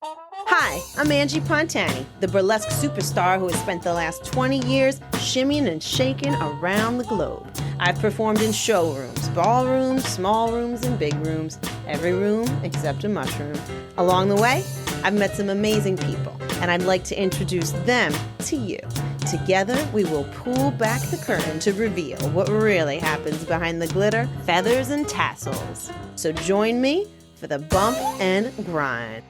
Hi, I'm Angie Pontani, the burlesque superstar who has spent the last 20 years shimmying and shaking around the globe. I've performed in showrooms, ballrooms, small rooms, and big rooms, every room except a mushroom. Along the way, I've met some amazing people, and I'd like to introduce them to you. Together, we will pull back the curtain to reveal what really happens behind the glitter, feathers, and tassels. So join me for the bump and grind.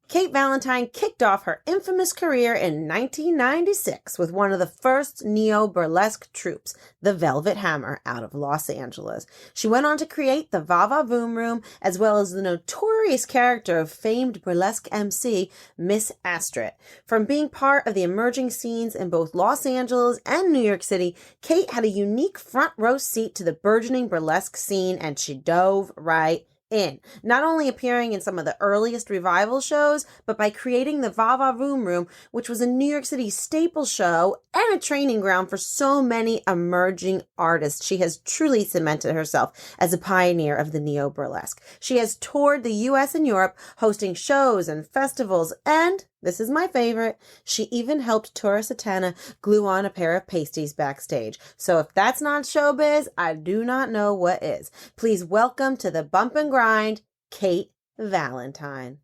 Kate Valentine kicked off her infamous career in 1996 with one of the first neo-burlesque troupes, the Velvet Hammer, out of Los Angeles. She went on to create the Va Va Voom Room, as well as the notorious character of famed burlesque MC, Miss Astrid. From being part of the emerging scenes in both Los Angeles and New York City, Kate had a unique front row seat to the burgeoning burlesque scene, and she dove right in, not only appearing in some of the earliest revival shows, but by creating the Va Va Voom Room, which was a New York City staple show and a training ground for so many emerging artists. She has truly cemented herself as a pioneer of the neo-burlesque. She has toured the US and Europe, hosting shows and festivals, and this is my favorite, she even helped Tora Satana glue on a pair of pasties backstage. So if that's not showbiz, I do not know what is. Please welcome to the Bump and Grind, Kate Valentine.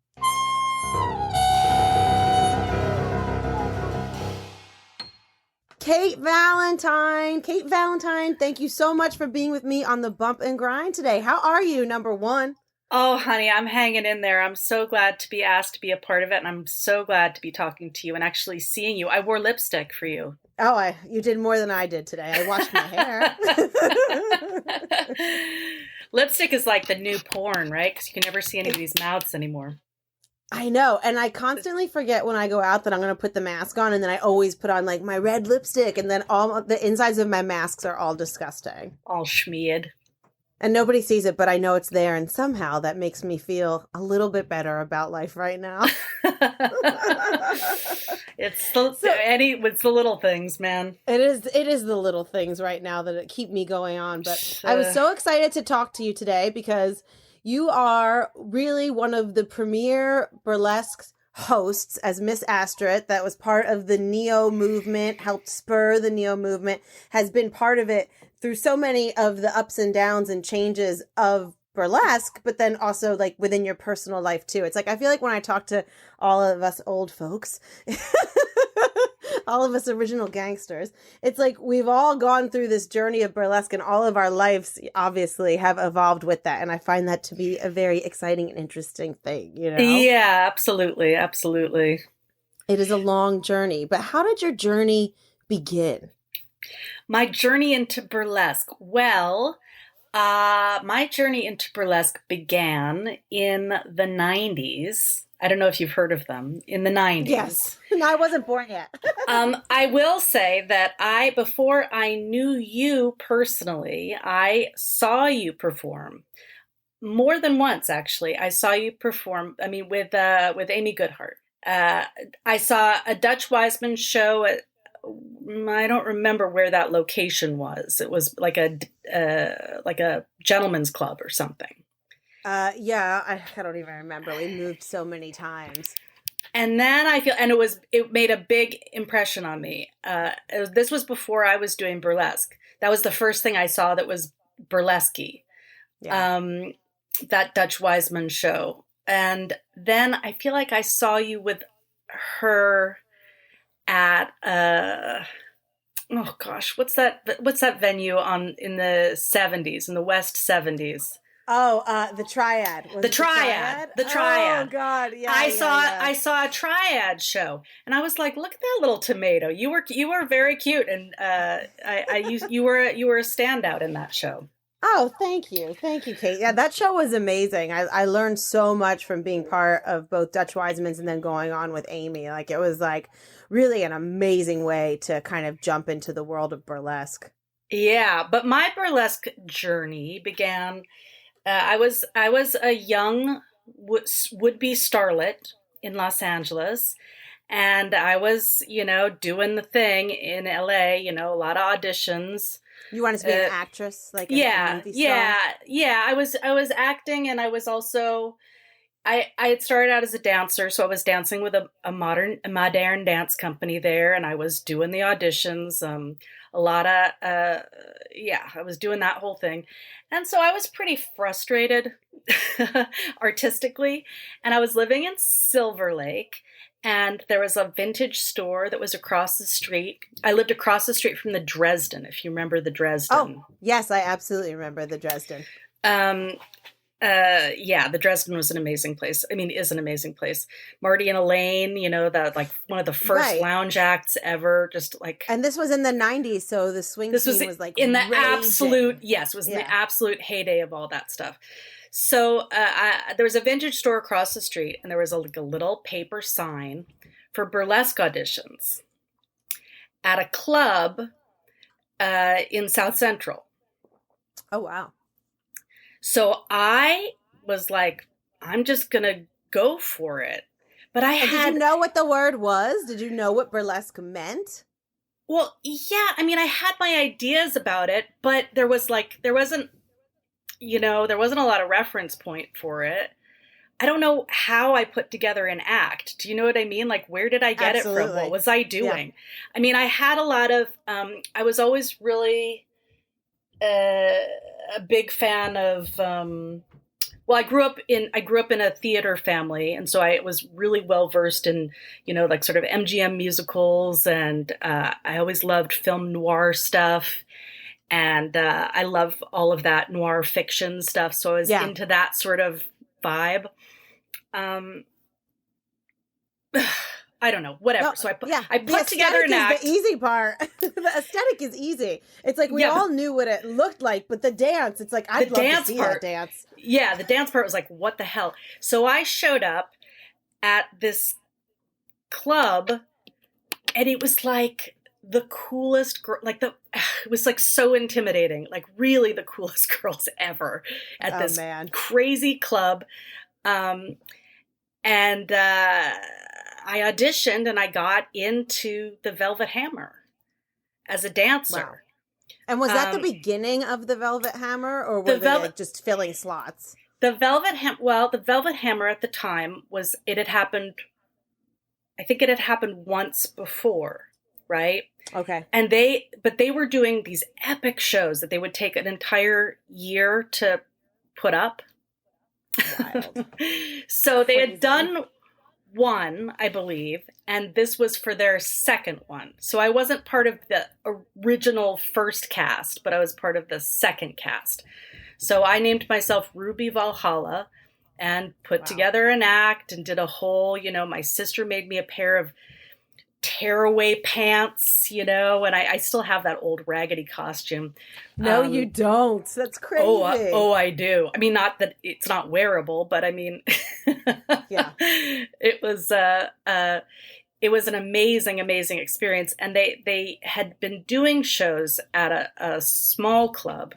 Kate Valentine, thank you so much for being with me on the Bump and Grind today. How are you, number one? Oh, honey, I'm hanging in there. I'm so glad to be asked to be a part of it, and I'm so glad to be talking to you and actually seeing you. I wore lipstick for you. Oh, you did more than I did today. I washed my hair. Lipstick is like the new porn, right? Because you can never see anybody's mouths anymore. I know, and I constantly forget when I go out that I'm going to put the mask on, and then I always put on, like, my red lipstick, and then all the insides of my masks are all disgusting. All schmeared. And nobody sees it, but I know it's there, and somehow that makes me feel a little bit better about life right now. It's the little things, man. It is the little things right now that keep me going on. But I was so excited to talk to you today because you are really one of the premier burlesque hosts as Miss Astrid that was part of the neo movement, helped spur the neo movement, has been part of it through so many of the ups and downs and changes of burlesque, but then also like within your personal life too. It's like, I feel like when I talk to all of us old folks, all of us original gangsters, it's like we've all gone through this journey of burlesque and all of our lives obviously have evolved with that. And I find that to be a very exciting and interesting thing, you know? Yeah, absolutely. Absolutely. It is a long journey, but how did your journey begin? My journey into burlesque. Well, my journey into burlesque began in the 90s. I don't know if you've heard of them. In the 90s. Yes. No, I wasn't born yet. I will say that before I knew you personally, I saw you perform. More than once, actually. I saw you perform, with Amy Goodhart. I saw a Dutch Wiseman show at, I don't remember where that location was. It was like a gentleman's club or something. Yeah, I don't even remember. We moved so many times. And then it made a big impression on me. This was before I was doing burlesque. That was the first thing I saw that was burlesque-y. Yeah. That Dutch Wiseman show. And then I feel like I saw you with her at what's that venue in the 70s, in the West 70s? Oh, the Triad. The Triad. Oh God, yeah. I saw a Triad show, and I was like, "Look at that little tomato. You were very cute, and you were a standout in that show." Oh, thank you, Kate. Yeah, that show was amazing. I learned so much from being part of both Dutch Wiseman's and then going on with Amy. Like, it was like really an amazing way to kind of jump into the world of burlesque. Yeah, but my burlesque journey began. I was a young would-be starlet in Los Angeles, and I was, doing the thing in LA, a lot of auditions. You wanted to be an actress, like a Yeah, movie star? yeah. I was acting, and I was also I had started out as a dancer, so I was dancing with a modern dance company there, and I was doing the auditions, a lot of yeah, I was doing that whole thing. And so I was pretty frustrated artistically, and I was living in Silver Lake, and there was a vintage store that was across the street. I lived across the street from the Dresden, if you remember the Dresden. Oh, yes, I absolutely remember the Dresden. Um, yeah, the Dresden was an amazing place. I mean, is an amazing place. Marty and Elaine, you know, that like one of the first Right. lounge acts ever. Just like, And this was in the 90s, so the swing this was scene was like in the raging. absolute, yes, it was in the absolute heyday of all that stuff. So there was a vintage store across the street, and there was like a little paper sign for burlesque auditions at a club in South Central. Oh, wow. So I was like, I'm just going to go for it. But Did you know what the word was? Did you know what burlesque meant? Well, yeah. I mean, I had my ideas about it, but there wasn't a lot of reference point for it. I don't know how I put together an act. Do you know what I mean? Like, where did I get it from? What was I doing? Yeah. I mean, I had a lot of, I was always really a big fan of, well, I grew up in a theater family. And so I was really well versed in, like sort of MGM musicals. And I always loved film noir stuff. And I love all of that noir fiction stuff. So I was into that sort of vibe. I don't know, whatever. No, so I put together an act. The easy part. The aesthetic is easy. It's like we all knew what it looked like, but the dance, it's like I'd love to see that dance. Yeah, the dance part was like, what the hell? So I showed up at this club, and it was like the coolest girl, like it was like so intimidating, like really the coolest girls ever at this crazy club. And I auditioned, and I got into the Velvet Hammer as a dancer. Wow. And was that the beginning of the Velvet Hammer, or were they like just filling slots? The Velvet Hammer at the time had happened, I think it had happened once before, right? Okay. And they were doing these epic shows that they would take an entire year to put up. Wild. So they had done one, I believe, and this was for their second one. So I wasn't part of the original first cast, but I was part of the second cast. So I named myself Ruby Valhalla and put together an act and did a whole, my sister made me a pair of tearaway pants, and I still have that old raggedy costume. No, you don't. That's crazy. Oh, I do. I mean, not that it's not wearable, but I mean, yeah, it was an amazing, amazing experience. And they had been doing shows at a small club,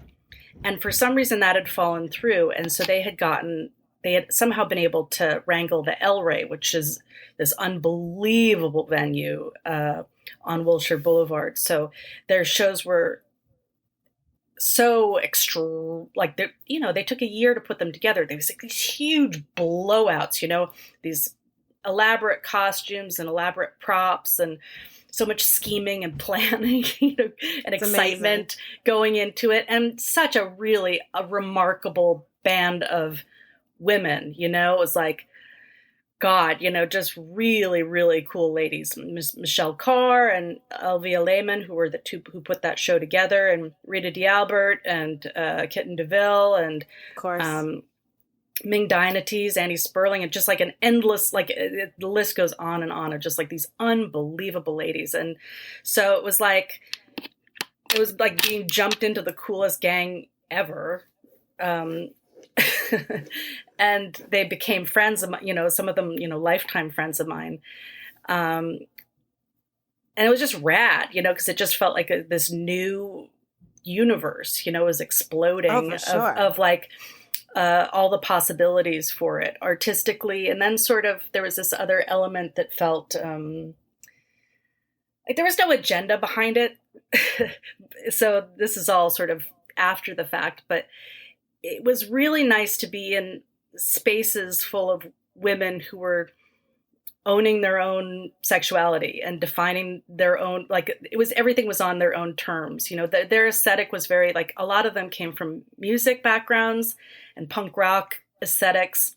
and for some reason that had fallen through. And so they had somehow been able to wrangle the El Rey, which is this unbelievable venue on Wilshire Boulevard. So their shows were so extra, like they took a year to put them together. There was like these huge blowouts, these elaborate costumes and elaborate props and so much scheming and planning, and excitement going into it, and such a remarkable band of women. It was like, God, just really, really cool ladies. Michelle Carr and Elvia Lehman, who were the two who put that show together, and Rita D'Albert and Kitten DeVille, and of course, Ming Dynates, Annie Sperling, and just like an endless, the list goes on and on of just like these unbelievable ladies. And so it was like being jumped into the coolest gang ever. And they became friends of mine, some of them, lifetime friends of mine. And it was just rad, because it just felt like this new universe, was exploding of like all the possibilities for it artistically. And then sort of there was this other element that felt, like there was no agenda behind it. So this is all sort of after the fact, but it was really nice to be in spaces full of women who were owning their own sexuality and defining their own, like it was, everything was on their own terms. You know, their aesthetic was very, like, a lot of them came from music backgrounds and punk rock aesthetics.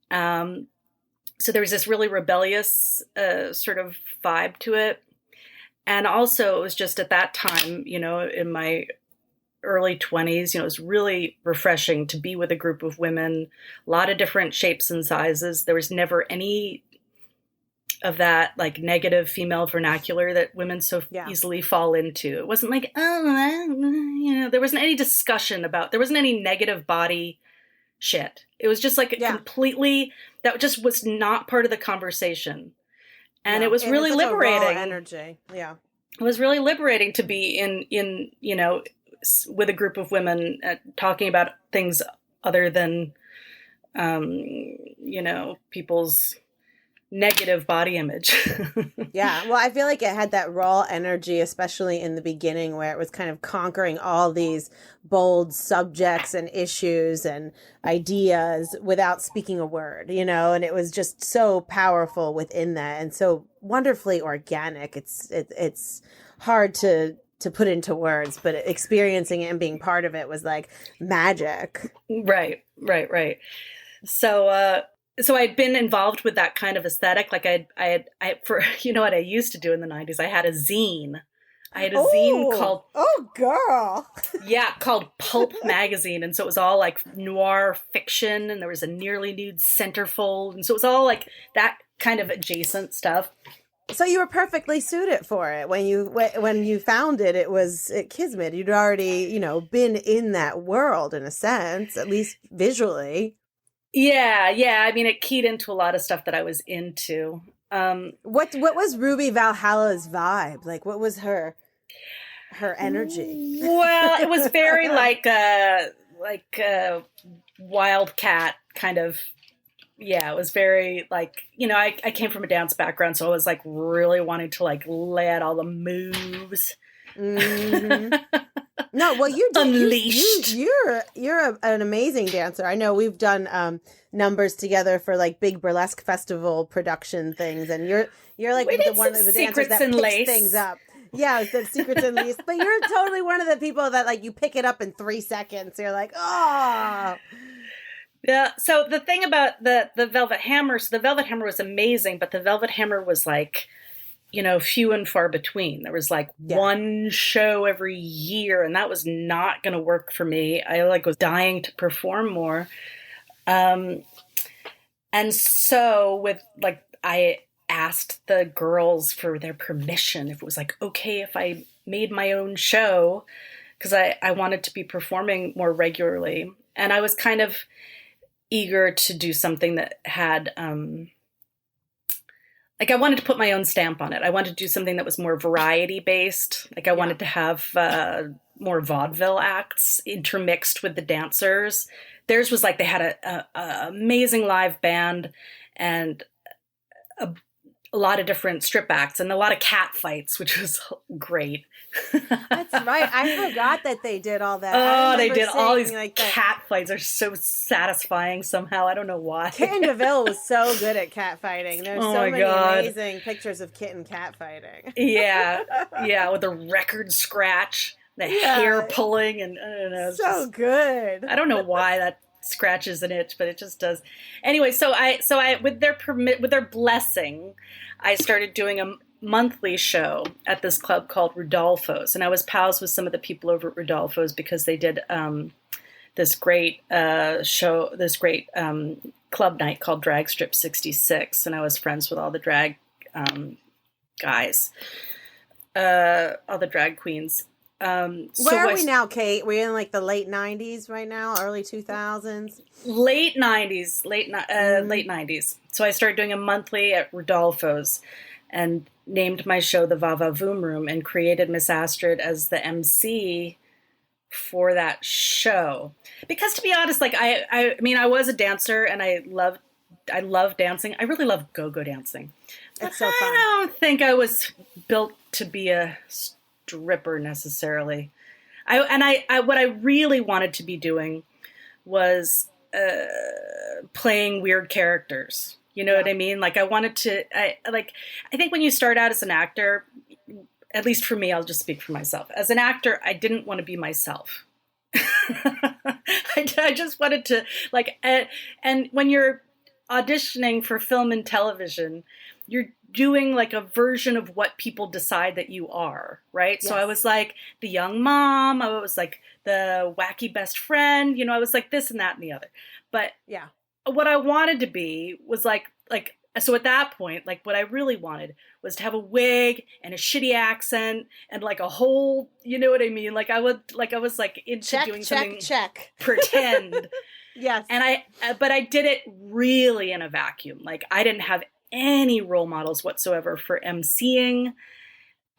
So there was this really rebellious sort of vibe to it. And also it was just at that time, you know, in my early 20s, you know, it was really refreshing to be with a group of women, a lot of different shapes and sizes. There was never any of that like negative female vernacular that women so easily fall into. It wasn't like, oh, you know, there wasn't any discussion about, there wasn't any negative body shit. It was just like completely, that just was not part of the conversation. And it was really liberating. Energy. Yeah. It was really liberating to be in, you know, with a group of women talking about things other than, you know, people's negative body image. Yeah. Well, I feel like it had that raw energy, especially in the beginning where it was kind of conquering all these bold subjects and issues and ideas without speaking a word, you know, and it was just so powerful within that and so wonderfully organic. It's hard to put into words, but experiencing it and being part of it was like magic. Right. So I'd been involved with that kind of aesthetic. Like I for, you know what I used to do in the 90s? I had a zine. I had a zine called... Oh, girl. Yeah, called Pulp Magazine. And so it was all like noir fiction, and there was a nearly nude centerfold. And so it was all like that kind of adjacent stuff. So you were perfectly suited for it. When you found it, it was kismet. You'd already, you know, been in that world in a sense, at least visually. Yeah. I mean, it keyed into a lot of stuff that I was into. What was Ruby Valhalla's vibe? Like, what was her energy? Well, it was very like a wildcat kind of. Yeah, it was very like, you know, I came from a dance background, so I was like really wanting to like lay out all the moves. Mm-hmm. No, well, you unleashed. You're an amazing dancer. I know we've done numbers together for like big burlesque festival production things, and you're like one of the dancers that picks things up. Yeah, the secrets and lace. But you're totally one of the people that like you pick it up in 3 seconds. You're like, oh. Yeah. So the thing about the Velvet Hammer, so the Velvet Hammer was amazing, but the Velvet Hammer was like, you know, few and far between. There was like one show every year, and that was not going to work for me. I like was dying to perform more. And so with like, I asked the girls for their permission if it was like, okay, if I made my own show, because I wanted to be performing more regularly. And I was kind of eager to do something that had, like I wanted to put my own stamp on it. I wanted to do something that was more variety based. Like I wanted to have more vaudeville acts intermixed with the dancers. Theirs was like they had a amazing live band and a lot of different strip acts and a lot of cat fights, which was great. That's right. I forgot that they did all that. Oh, they did all these like cat fights are so satisfying somehow. I don't know why. Kitten DeVille was so good at cat fighting. There's so many amazing pictures of kitten cat fighting. Yeah, with the record scratch, the hair pulling, and I don't know. So good. I don't know why that scratches an itch, but it just does. Anyway, so I with their blessing, I started doing a monthly show at this club called Rudolfo's, and I was pals with some of the people over at Rudolfo's because they did this great show, this great club night called Drag Strip 66, and I was friends with all the drag guys, all the drag queens. Where are we now, Kate? We're in like the late 90s right now, early 2000s? Late 90s. Late 90s. So I started doing a monthly at Rudolfo's and named my show the Va Va Voom Room and created Miss Astrid as the MC for that show. Because to be honest, like I mean, I was a dancer and I loved I love dancing. I really love go-go dancing. But It's so fun. I don't think I was built to be a stripper necessarily. What I really wanted to be doing was playing weird characters. You know what I mean? Like I wanted to, I think when you start out as an actor, at least for me, I'll just speak for myself. As an actor, I didn't want to be myself. I just wanted to and when you're auditioning for film and television, you're doing like a version of what people decide that you are, right? Yes. So I was like the young mom, I was like the wacky best friend, I was like this and that and the other. But yeah, what I wanted to be was like so at that point, like what I really wanted was to have a wig and a shitty accent and like a whole, you know what I mean? Like I was like into doing something pretend. Yes. And but I did it really in a vacuum. Like I didn't have any role models whatsoever for emceeing.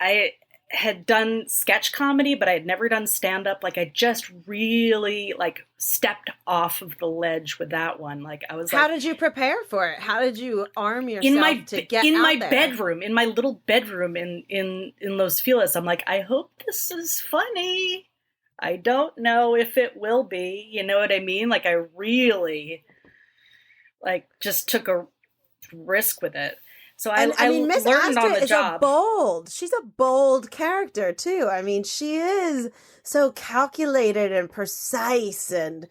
I had done sketch comedy, but I had never done stand-up. Like I just really like stepped off of the ledge with that one. Like I was How did you prepare for it? How did you arm yourself to get in out my there? bedroom, in my little bedroom in Los Feliz? I'm like, I hope this is funny. I don't know if it will be. You know what I mean? Like I really like just took a risk with it. So I mean, Miss learned Astrid on the job. She's a bold character too. I mean, she is so calculated and precise and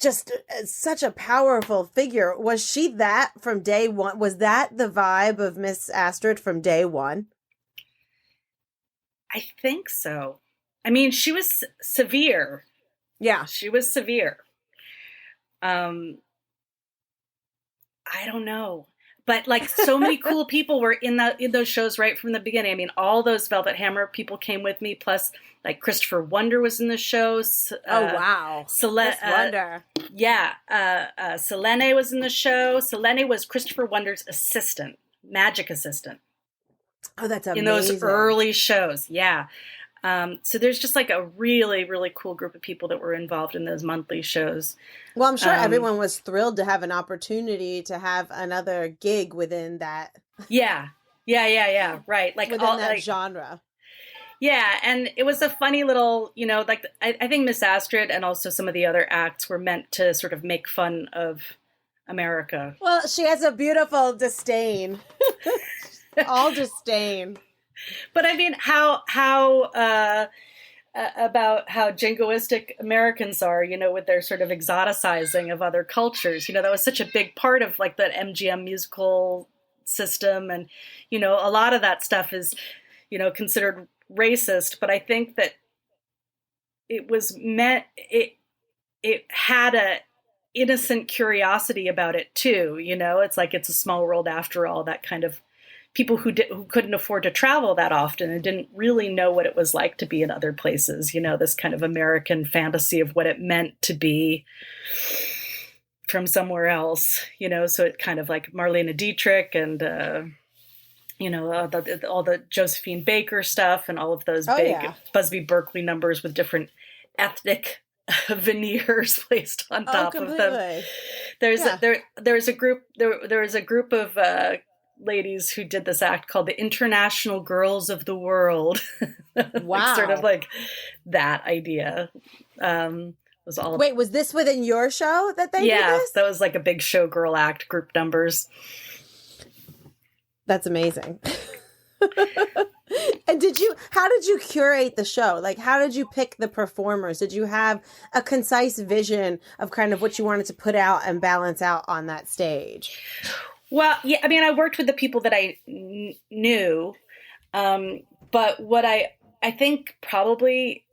just such a powerful figure. Was she that from day one? Was that the vibe of Miss Astrid from day one? I think so. I mean, she was severe. Yeah, she was severe. I don't know. But like so many cool people were in those shows right from the beginning. I mean, all those Velvet Hammer people came with me. Plus, like Christopher Wonder was in the shows. Wow, Wonder. Yeah, Selene was in the show. Selene was Christopher Wonder's assistant, magic assistant. Oh, that's amazing. In those early shows, yeah. So there's just like a really, really cool group of people that were involved in those monthly shows. Well, I'm sure everyone was thrilled to have an opportunity to have another gig within that. Yeah. Right. Like within that genre. Yeah. And it was a funny little, like I think Miss Astrid and also some of the other acts were meant to sort of make fun of America. Well, she has a beautiful disdain. All disdain. But I mean, how about how jingoistic Americans are, with their sort of exoticizing of other cultures. That was such a big part of like that MGM musical system. And, a lot of that stuff is, considered racist. But I think that it was meant, it had a innocent curiosity about it too. It's like, it's a small world after all, that kind of people who couldn't afford to travel that often and didn't really know what it was like to be in other places, this kind of American fantasy of what it meant to be from somewhere else, so it kind of like Marlene Dietrich and, all the Josephine Baker stuff and all of those big Busby Berkeley numbers with different ethnic veneers placed on top of them. There was a group of ladies who did this act called the International Girls of the World. Wow. Sort of like that idea. Was all. Wait, was this within your show that they did this? That was like a big showgirl act, group numbers. That's amazing. And how did you curate the show? Like, how did you pick the performers? Did you have a concise vision of kind of what you wanted to put out and balance out on that stage? Well, yeah, I mean, I worked with the people that I knew, but what I think probably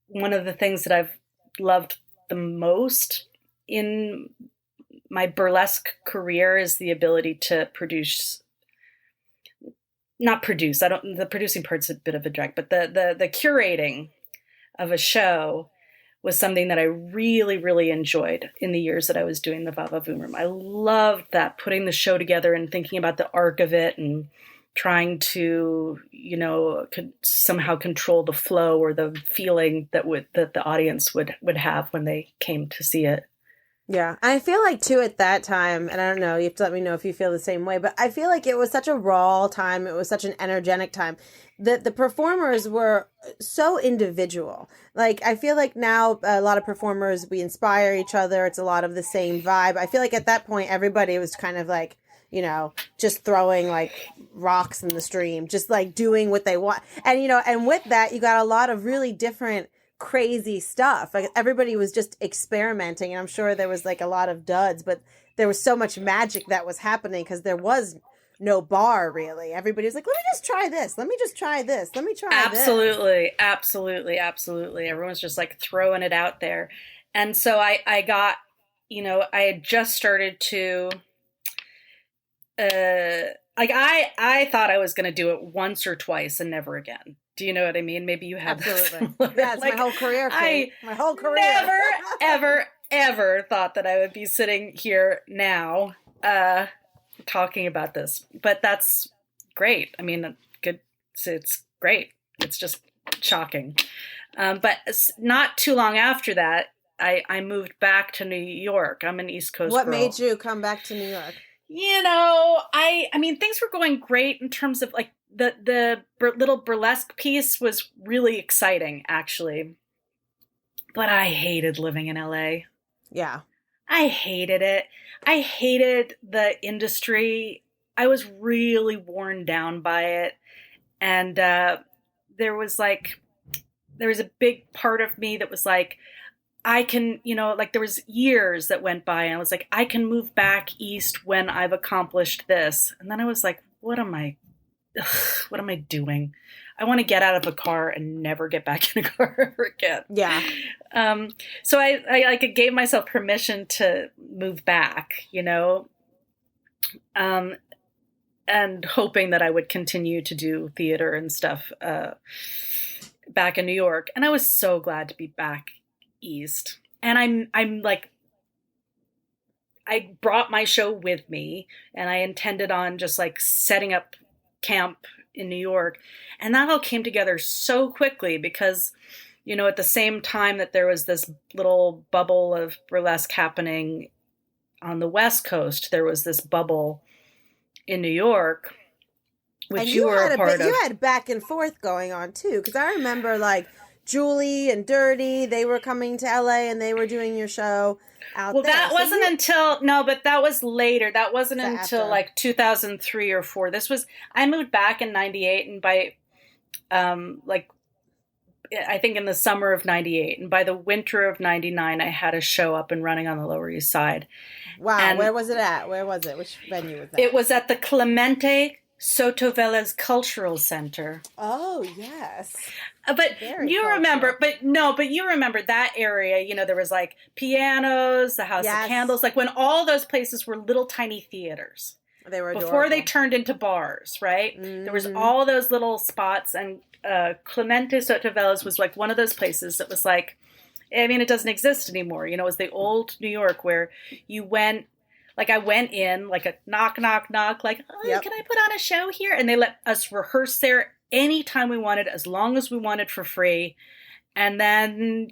one of the things that I've loved the most in my burlesque career is the ability to the producing part's a bit of a drag, but the curating of a show was something that I really, really enjoyed in the years that I was doing the Va Va Voom Room. I loved that, putting the show together and thinking about the arc of it and trying to, somehow control the flow or the feeling that the audience would have when they came to see it. Yeah. I feel like too at that time, and I don't know, you have to let me know if you feel the same way, but I feel like it was such a raw time. It was such an energetic time that the performers were so individual. Like I feel like now a lot of performers, we inspire each other. It's a lot of the same vibe. I feel like at that point everybody was kind of like, just throwing like rocks in the stream, just like doing what they want. And and with that you got a lot of really different crazy stuff. Like everybody was just experimenting, and I'm sure there was like a lot of duds, but there was so much magic that was happening because there was no bar really. Everybody was like, let me just try this, let me just try this, let me try Absolutely, absolutely, absolutely. Everyone's just like throwing it out there. And so I got, I had just started to like I thought I was going to do it once or twice and never again. Do you know what I mean? Maybe you had absolutely. Yeah, it's like, my whole career, Kate. My whole career. Never, ever, ever thought that I would be sitting here now talking about this. But that's great. I mean, good. It's great. It's just shocking. But not too long after that, I moved back to New York. I'm an East Coast What girl. made you come back to New York? I mean, things were going great in terms of like the little burlesque piece was really exciting, actually. But I hated living in LA. Yeah. I hated it. I hated the industry. I was really worn down by it. And there was a big part of me that was like, I can, like there was years that went by and I was like, I can move back east when I've accomplished this. And then I was like, what am I doing? I want to get out of a car and never get back in a car ever again. Yeah. So I gave myself permission to move back, and hoping that I would continue to do theater and stuff back in New York. And I was so glad to be back east. And I'm like, I brought my show with me and I intended on just like setting up camp in New York. And that all came together so quickly because, at the same time that there was this little bubble of burlesque happening on the West Coast, there was this bubble in New York, which and you were a part of. You had back and forth going on too. Cause I remember like Julie and Dirty, they were coming to LA and they were doing your show out there. Well, that wasn't until, but that was later. That wasn't until after. Like 2003 or 4. I moved back in 98 and by, I think in the summer of 98 and by the winter of 99, I had a show up and running on the Lower East Side. Wow. And where was it at? Where was it? Which venue was that? It was at the Clemente Sotovelas Cultural Center. Oh, yes. But you remember that area, there was like pianos, the House of Candles, like when all those places were little tiny theaters. They were adorable. Before they turned into bars, right? Mm-hmm. There was all those little spots and Clemente Sotovelas was like one of those places that was like, I mean, it doesn't exist anymore. It was the old New York where you went, like I went in like a knock, knock, knock, like, can I put on a show here? And they let us rehearse there anytime we wanted, as long as we wanted for free. And then,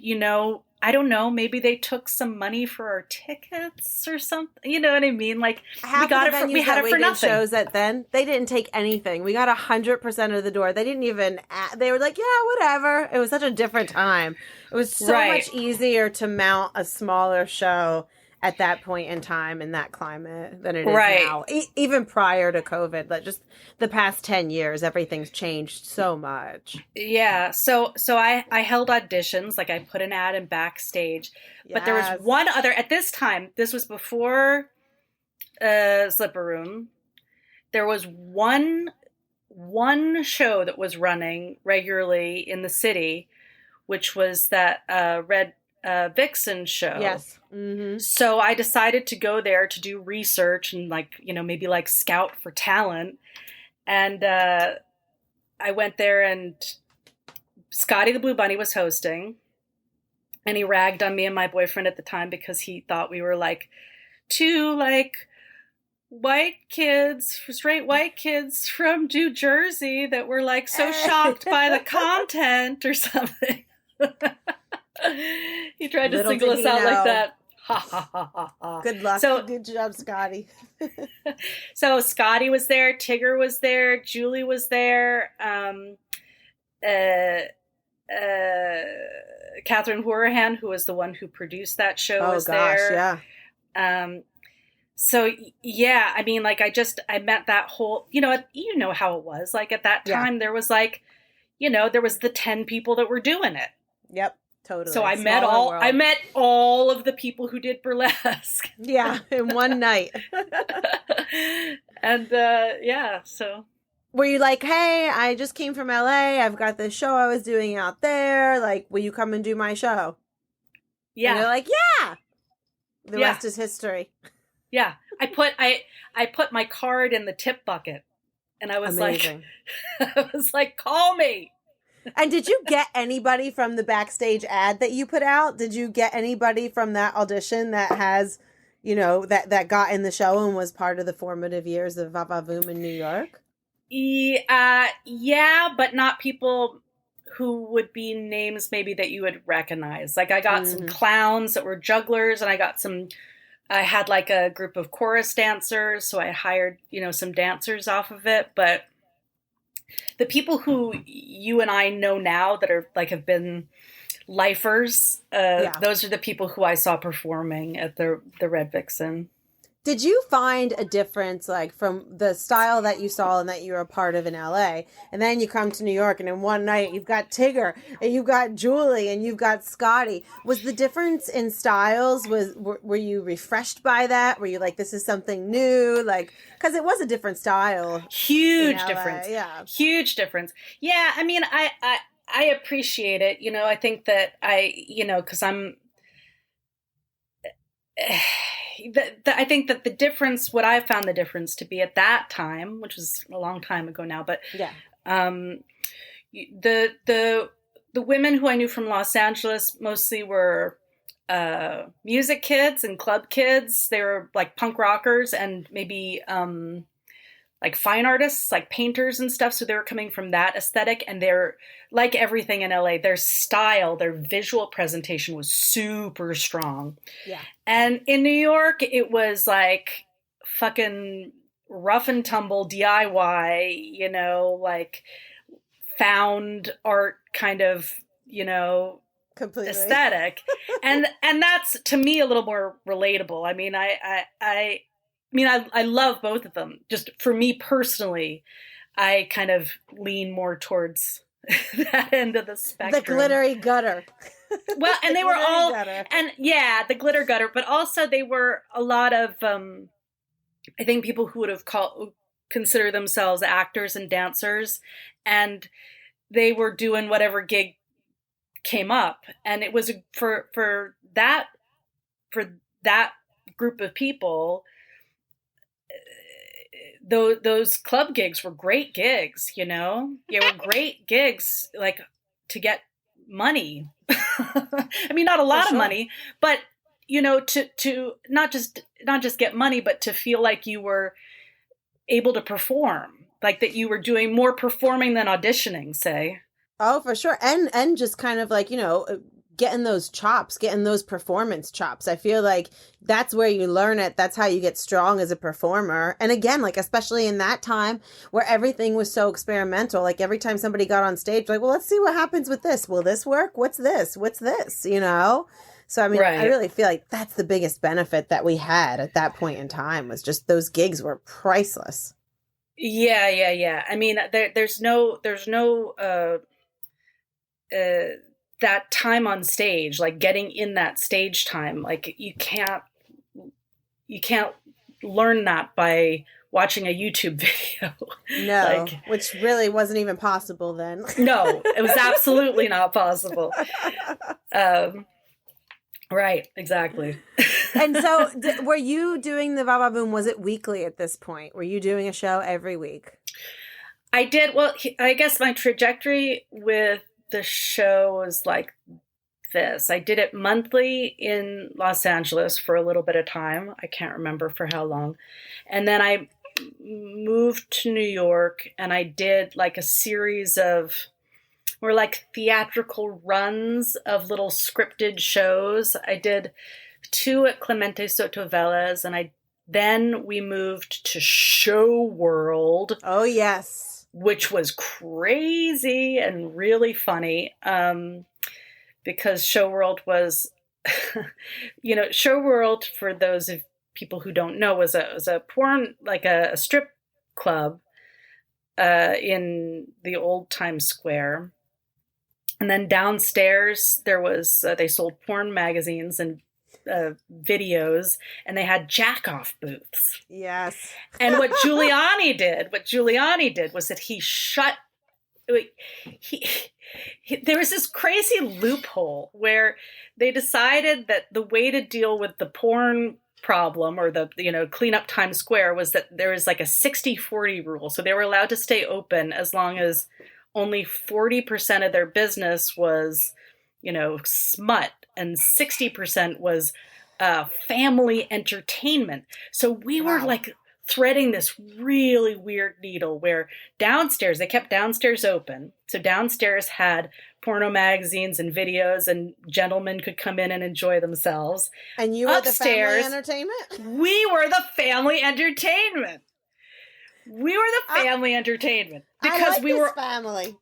I don't know, maybe they took some money for our tickets or something. You know what I mean? Like we got it for, we had it for nothing. Shows that then they didn't take anything. We got 100% of the door. They didn't even, they were like, yeah, whatever. It was such a different time. It was so much easier to mount a smaller show at that point in time in that climate than it is now. Even prior to COVID, like just the past 10 years, everything's changed so much. Yeah. So I held auditions, like I put an ad in Backstage, but there was one other, at this time, this was before Slipper Room. There was one show that was running regularly in the city, which was that Red Vixen show. Yes. Mm-hmm. So I decided to go there to do research and maybe scout for talent. And I went there and Scotty the Blue Bunny was hosting and he ragged on me and my boyfriend at the time because he thought we were two straight white kids from New Jersey that were so shocked by the content or something. He tried to single us out like that. Ha ha ha ha ha. Good luck. So, Good job, Scotty. so Scotty was there, Tigger was there, Julie was there, uh, Catherine Horahan, who was the one who produced that show, Oh was gosh, there. yeah. So yeah, I mean, like I met that whole, you know how it was. Like at that time, there was like, there was the 10 people that were doing it. Yep, totally. So I Smaller world. met all of the people who did burlesque. Yeah, in one night. And so. Were you like, hey, I just came from LA. I've got this show I was doing out there. Like, will you come and do my show? Yeah. And you're like, yeah. The rest is history. Yeah. I put my card in the tip bucket, and I was Amazing. like, call me. And did you get anybody from the backstage ad that you put out? Did you get anybody from that audition that has, that got in the show and was part of the formative years of Va Va Voom in New York? Yeah, but not people who would be names maybe that you would recognize. Like I got some clowns that were jugglers, and I had like a group of chorus dancers, so I hired, some dancers off of it. But the people who you and I know now that are like have been lifers, those are the people who I saw performing at the Red Vixen. Did you find a difference, like, from the style that you saw and that you were a part of in LA, and then you come to New York, and in one night you've got Tigger, and you've got Julie, and you've got Scotty? Was the difference in styles, were you refreshed by that? Were you like, this is something new? Like, because it was a different style. Huge difference. Yeah. Huge difference. Yeah, I mean, I appreciate it. I think that because I'm... I think that the difference, what I found the difference to be at that time, which was a long time ago now, but the women who I knew from Los Angeles mostly were music kids and club kids. They were like punk rockers and maybe like fine artists, like painters and stuff. So they were coming from that aesthetic, and they're like everything in LA, their style, their visual presentation was super strong. Yeah. And in New York, it was like fucking rough and tumble DIY, like found art kind of, completely aesthetic. and that's to me a little more relatable. I mean, I love both of them. Just for me personally, I kind of lean more towards that end of the spectrum. The glittery gutter. Well, and they were all, gutter. And the glitter gutter, but also they were a lot of, I think people who would have consider themselves actors and dancers, and they were doing whatever gig came up. And it was for that group of people, those club gigs were great gigs, They were great gigs, like, to get money. I mean, not a lot of money, but to not just get money, but to feel like you were able to perform, like that you were doing more performing than auditioning, say. Oh, for sure. And just kind of like, getting those chops, getting those performance chops. I feel like that's where you learn it. That's how you get strong as a performer. And again, like, especially in that time where everything was so experimental, like every time somebody got on stage, like, well, let's see what happens with this. Will this work? What's this? What's this? So, I mean, right. I really feel like that's the biggest benefit that we had at that point in time, was just those gigs were priceless. Yeah. I mean, there's no that time on stage, like getting in that stage time, like you can't learn that by watching a YouTube video. No, which really wasn't even possible then. No, it was absolutely not possible. Right, exactly. And so were you doing the Va Va Voom, was it weekly at this point? Were you doing a show every week? I did. Well, I guess my trajectory with the show was like this. I did it monthly in Los Angeles for a little bit of time. I can't remember for how long. And then I moved to New York, and I did like a series of more like theatrical runs of little scripted shows. I did two at Clemente Sotovella's, and then we moved to Show World. Oh, yes. Which was crazy and really funny, because Show World was, Show World, for those of people who don't know, was a porn, like a strip club in the old Times Square. And then downstairs there was, they sold porn magazines and videos, and they had jack-off booths. Yes. And what Giuliani did was that there was this crazy loophole where they decided that the way to deal with the porn problem, or the, clean up Times Square, was that there was like a 60-40 rule. So they were allowed to stay open as long as only 40% of their business was, smut, and 60% was family entertainment. So we were like threading this really weird needle where downstairs, they kept downstairs open. So downstairs had porno magazines and videos, and gentlemen could come in and enjoy themselves. And you were upstairs, the family entertainment? We were the family entertainment. We were the family entertainment because we were family.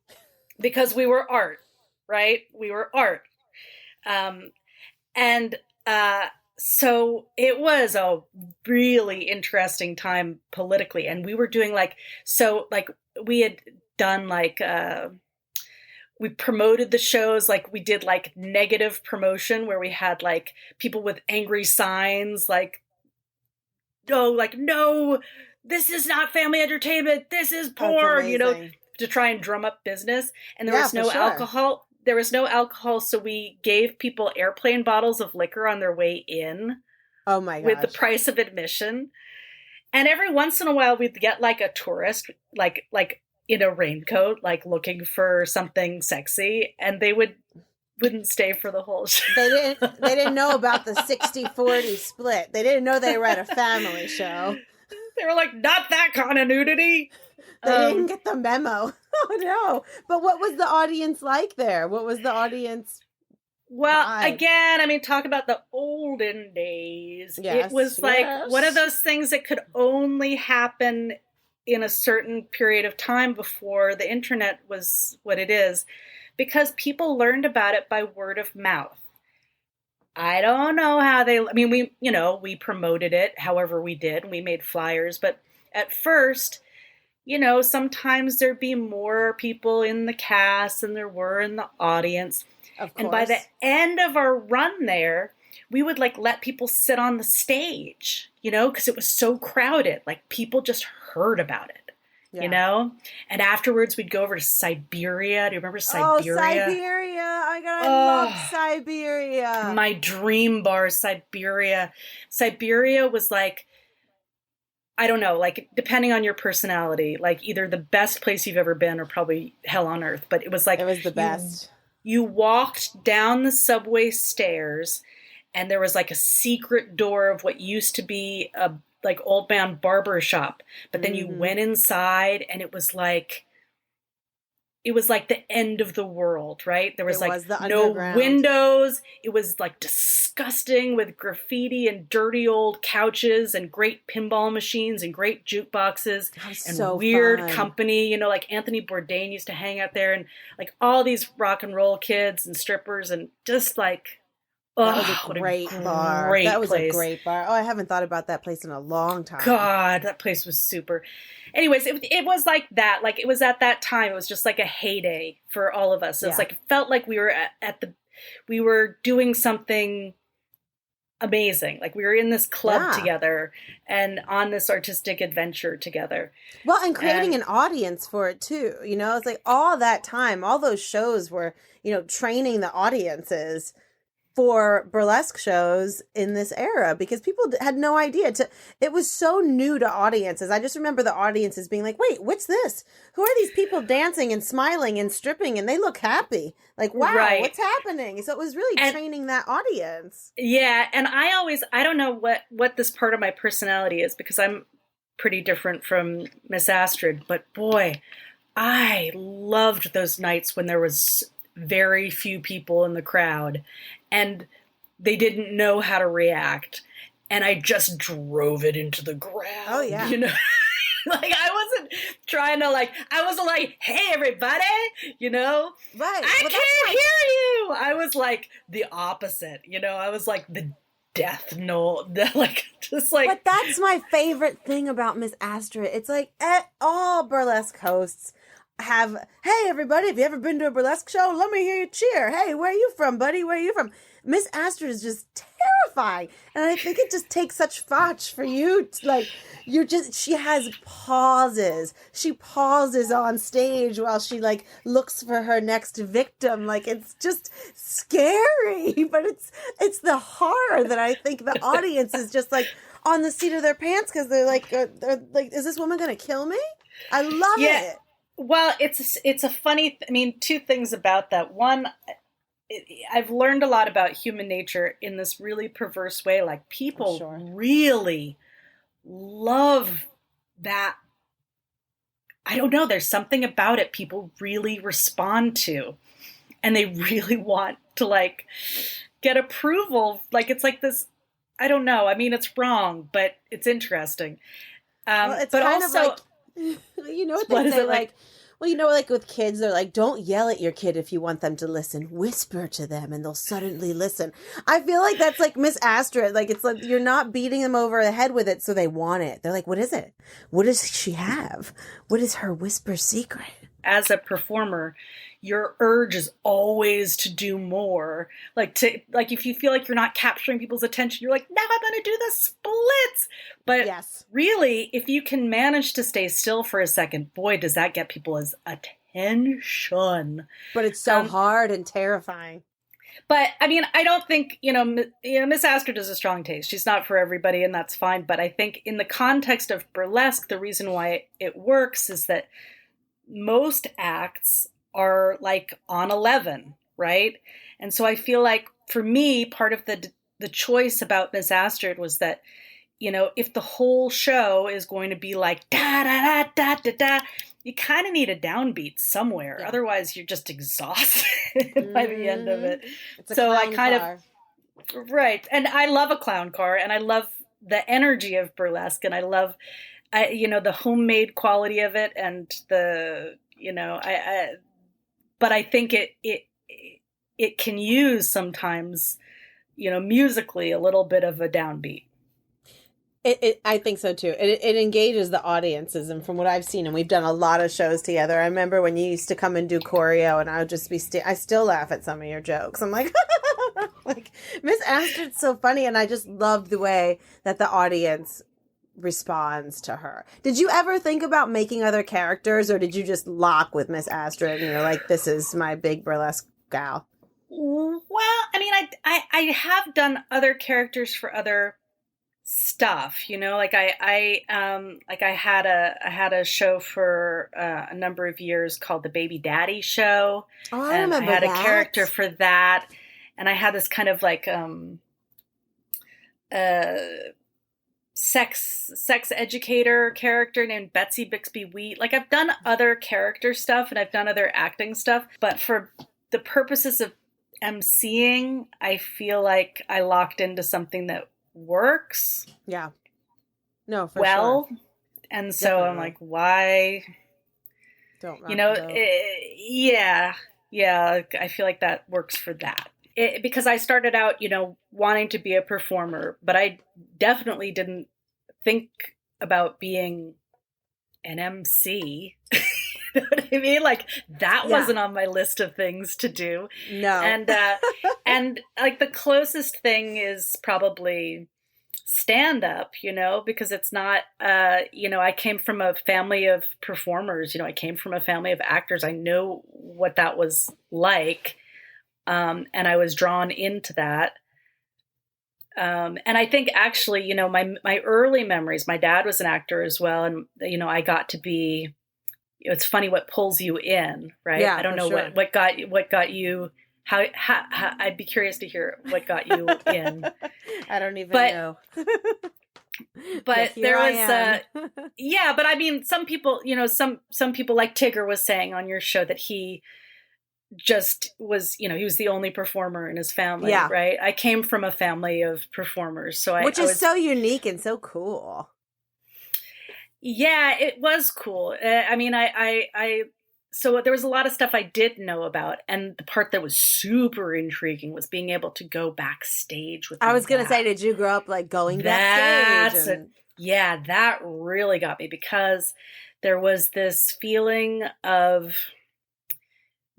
Because we were art, right? We were art. So it was a really interesting time politically. And we were doing we had done we promoted the shows, we did negative promotion where we had people with angry signs, no, this is not family entertainment, this is porn, to try and drum up business. And there was no alcohol. There was no alcohol, so we gave people airplane bottles of liquor on their way in. Oh my gosh. With the price of admission. And every once in a while we'd get a tourist, in a raincoat, looking for something sexy, and they wouldn't stay for the whole show. They didn't know about the 60-40 split. They didn't know they were at a family show. They were like, not that kind of nudity. They didn't get the memo. Oh no. But what was the audience like there? What was the audience? Well, vibe? Again, talk about the olden days. Yes, it was one of those things that could only happen in a certain period of time before the internet was what it is, because people learned about it by word of mouth. I don't know how we promoted it however we did. We made flyers, but at first, sometimes there'd be more people in the cast than there were in the audience. Of course. And by the end of our run there, we would let people sit on the stage, because it was so crowded. People just heard about it, And afterwards we'd go over to Siberia. Do you remember Siberia? Oh, Siberia. I love Siberia. My dream bar, Siberia. Siberia was I don't know, depending on your personality, either the best place you've ever been or probably hell on earth. But it was it was the best. You walked down the subway stairs, and there was a secret door of what used to be a old man barber shop. But then you went inside, and it was the end of the world, right? There was no windows. It was disgusting, with graffiti and dirty old couches and great pinball machines and great jukeboxes and so weird fun. company. Anthony Bourdain used to hang out there, and all these rock and roll kids and strippers, and just that was a great bar. That was place. A great bar. Oh, I haven't thought about that place in a long time. God, that place was super. Anyways, it was like that. It was at that time. It was just a heyday for all of us. It was it felt like we were we were doing something amazing. We were in this club together and on this artistic adventure together. Well, and creating an audience for it too. It's all that time, all those shows were, training the audiences for burlesque shows in this era, because people had no idea. It was so new to audiences. I just remember the audiences being like, wait, what's this? Who are these people dancing and smiling and stripping, and they look happy? Wow, right. What's happening? So it was really training that audience. Yeah, and I don't know what this part of my personality is, because I'm pretty different from Miss Astrid, but boy, I loved those nights when there was very few people in the crowd, and they didn't know how to react. And I just drove it into the ground. Oh, yeah. You know? Like, I wasn't trying to, like, I wasn't like, hey, everybody, you know? Right. I can't hear you. I was like the opposite, you know? I was like the death note, like, just like. But that's my favorite thing about Miss Astrid. It's like all burlesque hosts have, hey, everybody, have you ever been to a burlesque show? Let me hear you cheer. Hey, where are you from, buddy? Where are you from? Miss Astrid is just terrifying. And I think it just takes such fotch for you. Like, she has pauses. She pauses on stage while she, like, looks for her next victim. Like, it's just scary. But it's the horror that I think the audience is just, like, on the seat of their pants because they're like, is this woman going to kill me? I love it. Well, it's a funny, I mean, two things about that. One, I've learned a lot about human nature in this really perverse way. Like, people really love that. I don't know. There's something about it people really respond to, and they really want to, like, get approval. Like, it's like this, I don't know. I mean, it's wrong, but it's interesting. Well, it's but kind also, of like, you know what they say, like, well, you know, like with kids, they're like, don't yell at your kid if you want them to listen. Whisper to them and they'll suddenly listen. I feel like that's like Miss Astrid. Like, it's like you're not beating them over the head with it, so they want it. They're like, what is it? What does she have? What is her whisper secret? As a performer, your urge is always to do more. Like, if you feel like you're not capturing people's attention, you're like, now I'm going to do the splits. But really, if you can manage to stay still for a second, boy, does that get people's attention. But it's so hard and terrifying. But I mean, I don't think, Miss Astrid has a strong taste. She's not for everybody, and that's fine. But I think in the context of burlesque, the reason why it works is that most acts are like on 11, right? And so I feel like for me, part of the choice about Miss Astrid was that, if the whole show is going to be like da da da da da da, you kind of need a downbeat somewhere. Yeah. Otherwise, you're just exhausted by the end of it. It's a clown car. Right. And I love a clown car, and I love the energy of burlesque, and I love the homemade quality of it, and but I think it can use sometimes, musically a little bit of a downbeat. I think so too. It engages the audiences, and from what I've seen, and we've done a lot of shows together. I remember when you used to come and do choreo, and I would just be I still laugh at some of your jokes. I'm like, like Miss Astrid's so funny, and I just love the way that the audience responds to her. Did you ever think about making other characters, or did you just lock with Miss Astrid and you're like, this is my big burlesque gal? Well, I mean, I have done other characters for other stuff, like I had a show for a number of years called the Baby Daddy Show. Oh, I remember that. I had a character for that, and I had this kind of like sex educator character named Betsy Bixby Wheat. Like, I've done other character stuff and I've done other acting stuff, but for the purposes of emceeing, I feel like I locked into something that works. Yeah. No, for sure. And so definitely. I'm like, why? Don't yeah. I feel like that works for that. Because I started out, wanting to be a performer, but I definitely didn't think about being an MC. You know what I mean? Like, that wasn't on my list of things to do. No. And like the closest thing is probably stand up, because it's not, I came from a family of performers, I came from a family of actors. I know what that was like. And I was drawn into that. And I think actually, my early memories, my dad was an actor as well. And, I got to be, it's funny what pulls you in, right? Yeah, I don't know what got you, how I'd be curious to hear what got you in. I don't even know. But there was, but I mean, some people, some people like Tigger was saying on your show that he just was, he was the only performer in his family, Yeah. right? I came from a family of performers, so Which is so unique and so cool. Yeah, it was cool. I mean, so there was a lot of stuff I did know about, and the part that was super intriguing was being able to go backstage with. I was going to say, did you grow up like going backstage? Yeah, that really got me, because there was this feeling of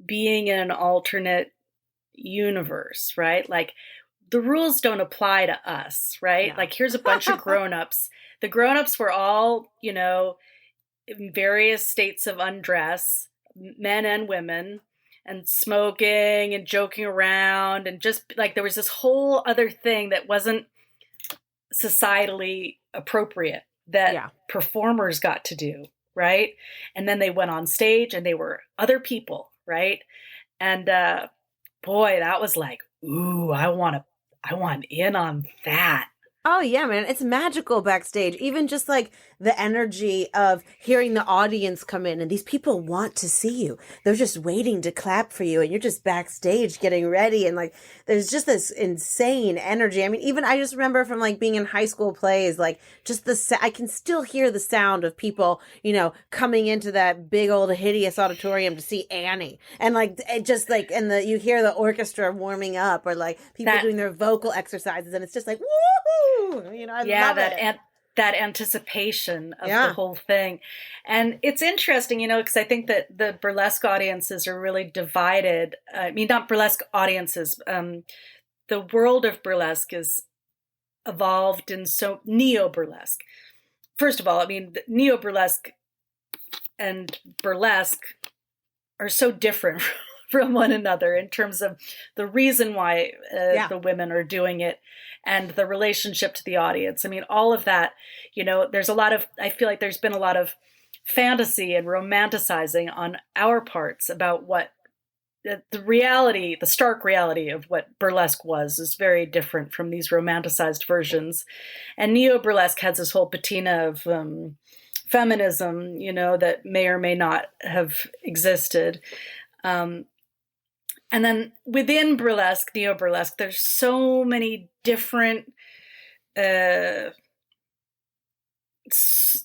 being in an alternate universe, right? Like, the rules don't apply to us, right? No. Like, here's a bunch of grown-ups. The grown-ups were all, in various states of undress, men and women, and smoking and joking around, and just like there was this whole other thing that wasn't societally appropriate that performers got to do, right? And then they went on stage and they were other people, right? And boy, that was like, ooh, I want in on that. Oh yeah, man. It's magical backstage. Even just like the energy of hearing the audience come in, and these people want to see you. They're just waiting to clap for you, and you're just backstage getting ready. And like, there's just this insane energy. I mean, even I just remember from like being in high school plays, like just I can still hear the sound of people, coming into that big old hideous auditorium to see Annie. And like, it just like, you hear the orchestra warming up, or like people doing their vocal exercises, and it's just like, woohoo! I love it. That anticipation of the whole thing. And it's interesting, because I think that the burlesque audiences are really divided. I mean, not burlesque audiences. The world of burlesque is evolved in neo-burlesque. First of all, I mean, neo-burlesque and burlesque are so different from one another in terms of the reason why the women are doing it and the relationship to the audience. I mean, all of that, I feel like there's been a lot of fantasy and romanticizing on our parts about what the stark reality of what burlesque is very different from these romanticized versions. And neo-burlesque has this whole patina of feminism, that may or may not have existed. And then within burlesque, neo-burlesque, there's so many different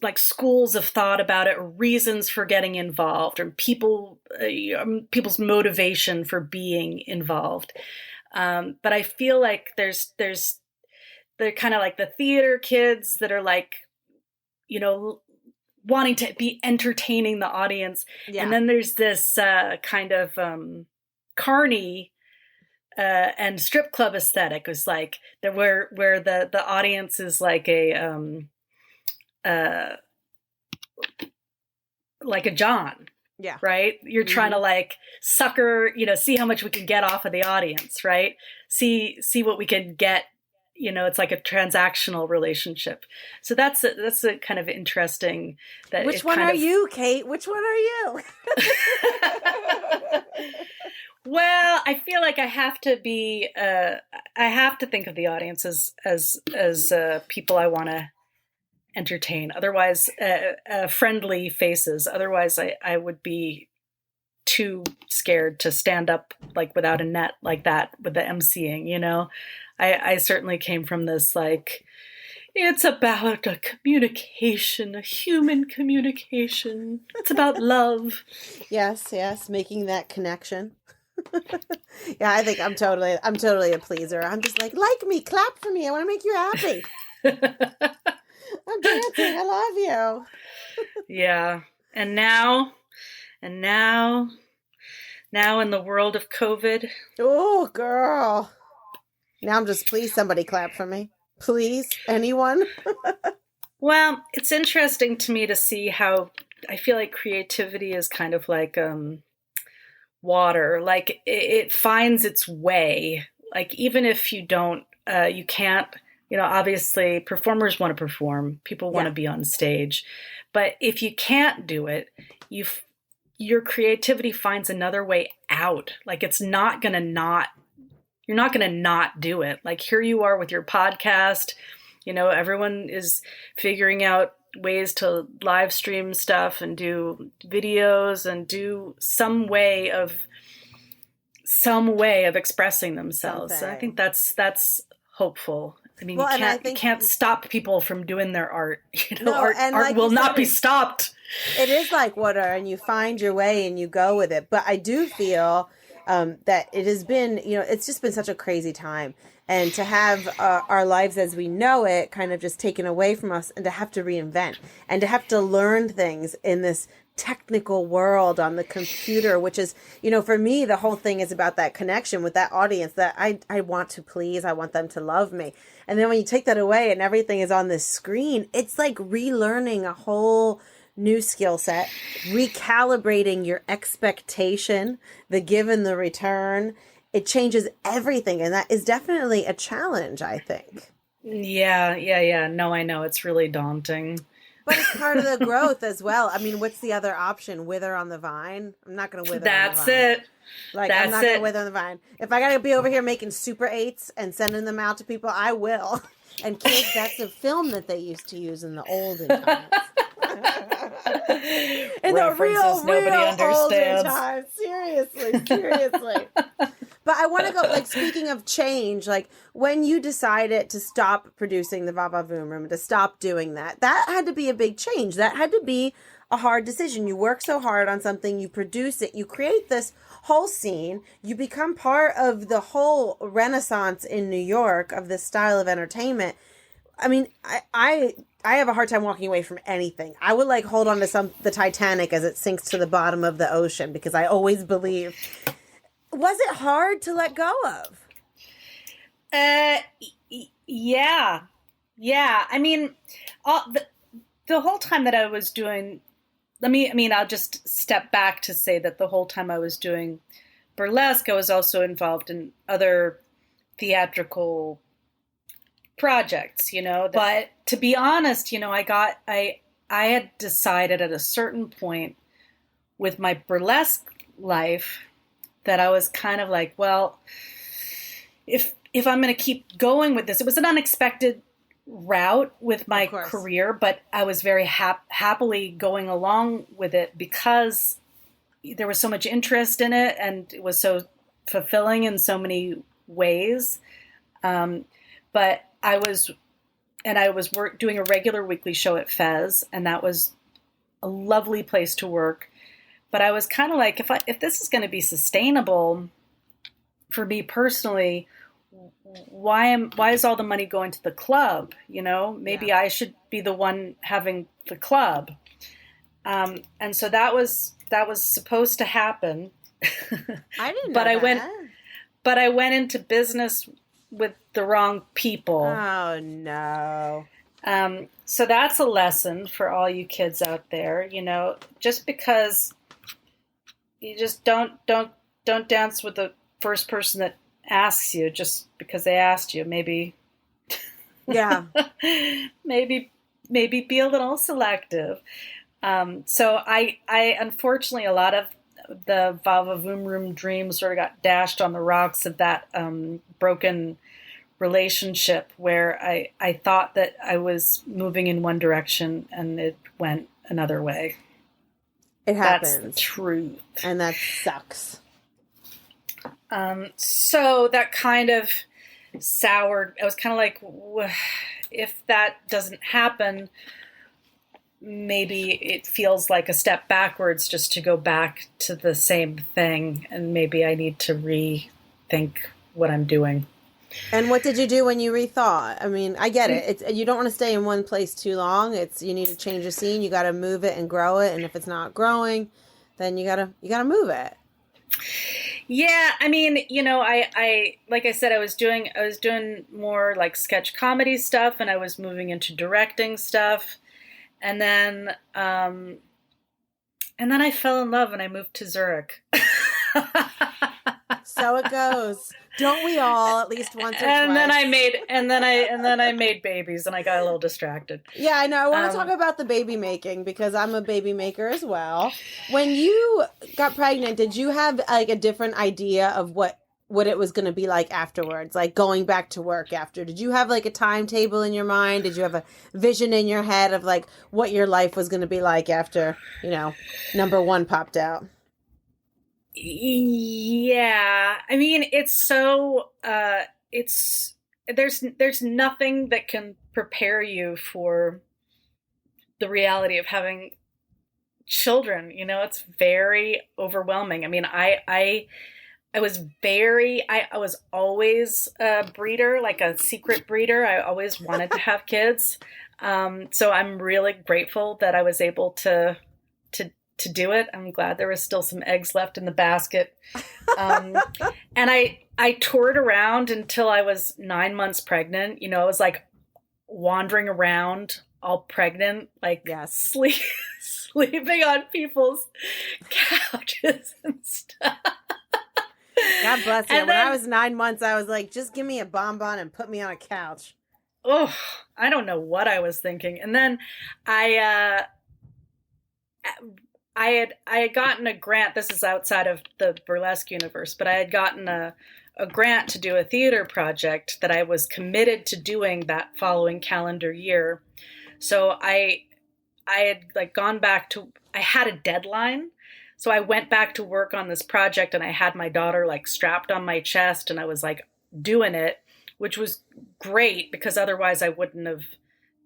like schools of thought about it, or reasons for getting involved, or people's motivation for being involved. But I feel like they're kind of like the theater kids that are like, wanting to be entertaining the audience. Yeah. And then there's this kind of carny and strip club aesthetic, was like where the audience is like a John. Yeah. Right. You're trying to like sucker, see how much we can get off of the audience, right? See what we can get. It's like a transactional relationship. So that's a kind of interesting. Which one are you, Kate? Which one are you? Well, I feel like I have to be. I have to think of the audience as people I want to entertain. Otherwise, friendly faces. Otherwise, I would be too scared to stand up like without a net like that with the emceeing. I certainly came from this like, it's about a communication, a human communication. It's about love. Yes, making that connection. Yeah, I think I'm totally a pleaser. I'm just like me, clap for me. I want to make you happy. I'm dancing. I love you. Yeah. And now in the world of COVID. Oh, girl. Now I'm just, please somebody clap for me. Please, anyone? Well, it's interesting to me to see how I feel like creativity is kind of like water. Like it finds its way. Like even if you don't, you can't, obviously performers want to perform. People want to be on stage. But if you can't do it, your creativity finds another way out. Like it's not going to you're not going to not do it. Like here you are with your podcast, everyone is figuring out ways to live stream stuff and do videos and do some way of some way of expressing themselves. Something. So I think that's hopeful. I mean, Well, you can't stop people from doing their art. No, art like will you not said, be stopped. It is like water, and you find your way and you go with it. But I do feel that it has been, it's just been such a crazy time. And to have our lives as we know it kind of just taken away from us, and to have to reinvent and to have to learn things in this technical world on the computer, which is, for me, the whole thing is about that connection with that audience that I want to please. I want them to love me. And then when you take that away and everything is on this screen, it's like relearning a whole new skill set, recalibrating your expectation, the give and the return. It changes everything. And that is definitely a challenge, I think. Yeah. No, I know. It's really daunting. But it's part of the growth as well. I mean, what's the other option? Wither on the vine? I'm not going to wither on the vine. That's it. I'm not going to wither on the vine. If I got to be over here making Super 8s and sending them out to people, I will. And kids, that's a film that they used to use in the olden times. In the real olden times. Seriously. But I want to go, speaking of change, when you decided to stop producing the Va Va Voom Room, to stop doing that had to be a big change. That had to be a hard decision. You work so hard on something, you produce it, you create this whole scene, you become part of the whole renaissance in New York of this style of entertainment. I mean, I have a hard time walking away from anything. I would hold on to the Titanic as it sinks to the bottom of the ocean, because I always believe. Was it hard to let go of? Yeah. I mean, the whole time that I was doing, I'll just step back to say that the whole time I was doing burlesque, I was also involved in other theatrical projects, but to be honest, I had decided at a certain point with my burlesque life that I was kind of like, well, if I'm going to keep going with this, it was an unexpected route with my career, but I was very happily going along with it because there was so much interest in it and it was so fulfilling in so many ways. But I was doing a regular weekly show at Fez, and that was a lovely place to work. But I was kind of like, if this is going to be sustainable for me personally, why is all the money going to the club? Maybe I should be the one having the club. And so that was supposed to happen. I didn't know but I went into business with the wrong people. Oh no. So that's a lesson for all you kids out there. Just because you just don't dance with the first person that asks you just because they asked you. Maybe, yeah, maybe be a little selective. So I unfortunately, a lot of the Va Va Voom Room dreams sort of got dashed on the rocks of that broken relationship where I thought that I was moving in one direction and it went another way. It happens. That's the truth. And that sucks. So that kind of soured. I was kind of like, if that doesn't happen, maybe it feels like a step backwards just to go back to the same thing. And maybe I need to rethink what I'm doing. And what did you do when you rethought? I mean, I get it. You don't want to stay in one place too long. You need to change the scene. You got to move it and grow it. And if it's not growing, then you gotta move it. Yeah, I mean, I like I said, I was doing more like sketch comedy stuff, and I was moving into directing stuff, and then I fell in love and I moved to Zurich. So it goes. Don't we all, at least once or twice? And then I made babies and I got a little distracted. Yeah, I know. I want to talk about the baby making because I'm a baby maker as well. When you got pregnant, did you have a different idea of what it was going to be like afterwards? Like going back to work after? Did you have a timetable in your mind? Did you have a vision in your head of what your life was going to be like after, number one popped out? Yeah. I mean, it's so it's there's nothing that can prepare you for the reality of having children. It's very overwhelming. I mean, I was I was always a breeder, like a secret breeder. I always wanted to have kids. So I'm really grateful that I was able to do it. I'm glad there was still some eggs left in the basket. Um, and I toured around until I was 9 months pregnant. I was like wandering around all pregnant, like Yes. sleeping on people's couches and stuff. God bless you. And When then, I was 9 months, I was like, just give me a bonbon and put me on a couch. oh, I don't know what I was thinking. And then I I had gotten a grant. This is outside of the burlesque universe, but I had gotten a grant to do a theater project that I was committed to doing that following calendar year. So I had like gone back to, I had a deadline. So I went back to work on this project, and I had my daughter like strapped on my chest, and I was like doing it, which was great because otherwise I wouldn't have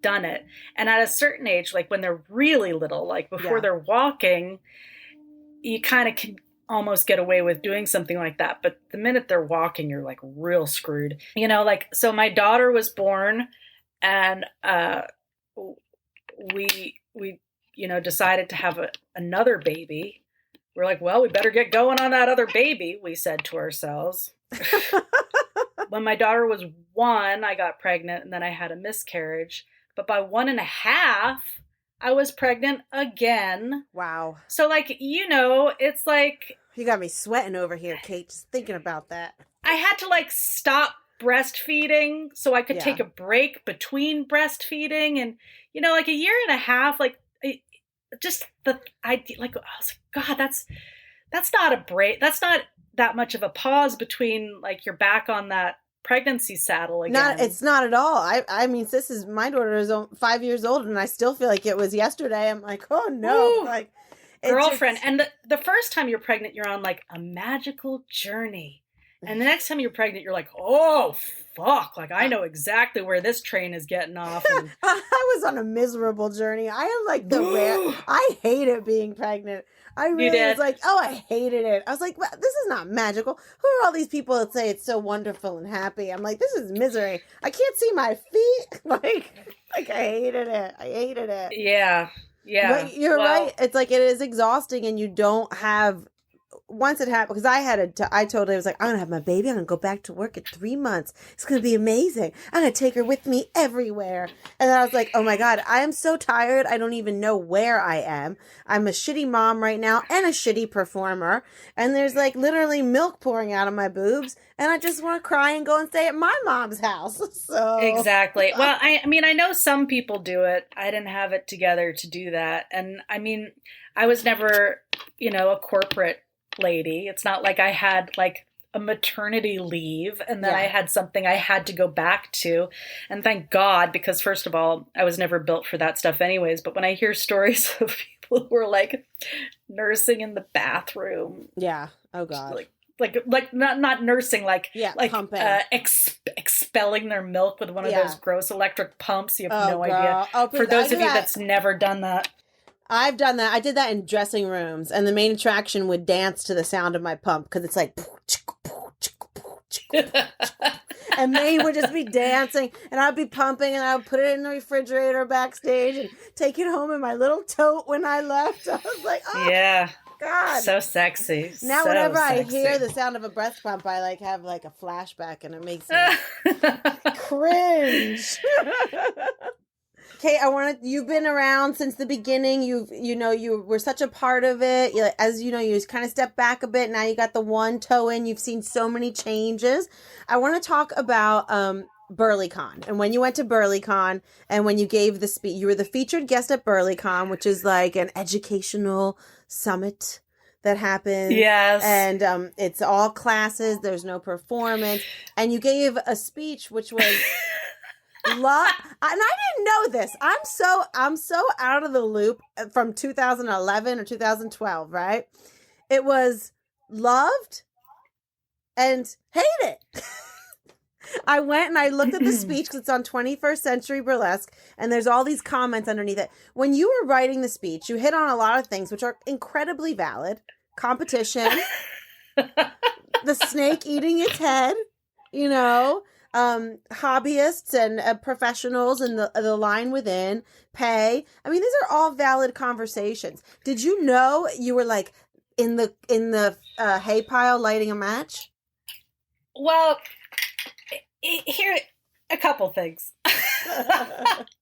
done it. And at a certain age, like when they're really little, like before they're walking, you kind of can almost get away with doing something like that. But the minute they're walking, you're like real screwed. So my daughter was born, and we decided to have another baby. We're like, well, we better get going on that other baby, we said to ourselves. When my daughter was 1, I got pregnant, and then I had a miscarriage. But by 1.5, I was pregnant again. Wow. So it's like, You got me sweating over here, Kate, just thinking about that. I had to like stop breastfeeding so I could Yeah. take a break between breastfeeding. And, like a year and a half, like I was like, God, that's not a break. That's not that much of a pause between like you're back on that pregnancy saddle again. It's not at all. I mean, my daughter is 5 years old, and I still feel like it was yesterday. I'm like, oh no. Ooh, like girlfriend. And the first time you're pregnant, you're on like a magical journey. And the next time you're pregnant, you're like, oh, fuck. Like, I know exactly where this train is getting off. And I was on a miserable journey. I am like I hated being pregnant. I really was like, oh, I hated it. I was like, well, this is not magical. Who are all these people that say it's so wonderful and happy? I'm like, this is misery. I can't see my feet. Like I hated it. I hated it. Yeah. Yeah. But you're right. It's like, it is exhausting, and you don't have, once it happened, because I told her, I was like, I'm going to have my baby. I'm going to go back to work in 3 months. It's going to be amazing. I'm going to take her with me everywhere. And then I was like, oh my God, I am so tired. I don't even know where I am. I'm a shitty mom right now and a shitty performer. And there's like literally milk pouring out of my boobs. And I just want to cry and go and stay at my mom's house. So exactly. Well, I mean, I know some people do it. I didn't have it together to do that. And I mean, I was never, a corporate lady. It's not like I had like a maternity leave and then I had something I had to go back to. And thank God, because first of all, I was never built for that stuff anyways. But when I hear stories of people who are like nursing in the bathroom. Yeah. Oh God. Like not nursing, like pumping. Expelling their milk with one of those gross electric pumps. You have no idea. Oh, for those of you that's never done that. I've done that. I did that in dressing rooms, and the main attraction would dance to the sound of my pump because it's like, and they would just be dancing, and I'd be pumping, and I would put it in the refrigerator backstage and take it home in my little tote when I left. I was like, oh yeah, God, so sexy. Now, whenever I hear the sound of a breast pump, I like have like a flashback, and it makes me cringe. Kate, you've been around since the beginning. You were such a part of it. As you know, you just kind of stepped back a bit. Now you got the one toe in. You've seen so many changes. I want to talk about BurlyCon, and when you went to BurlyCon and when you gave the speech. You were the featured guest at BurlyCon, which is like an educational summit that happens. Yes. And it's all classes. There's no performance. And you gave a speech which was and I didn't know this. I'm so out of the loop from 2011 or 2012, right? It was loved and hated. I went and I looked at the speech because it's on 21st Century Burlesque, and there's all these comments underneath it. When you were writing the speech, you hit on a lot of things which are incredibly valid. Competition, the snake eating its head, you know, hobbyists and professionals and the line within, pay. I mean, these are all valid conversations. Did you know you were like in the hay pile lighting a match? Well, here, a couple things.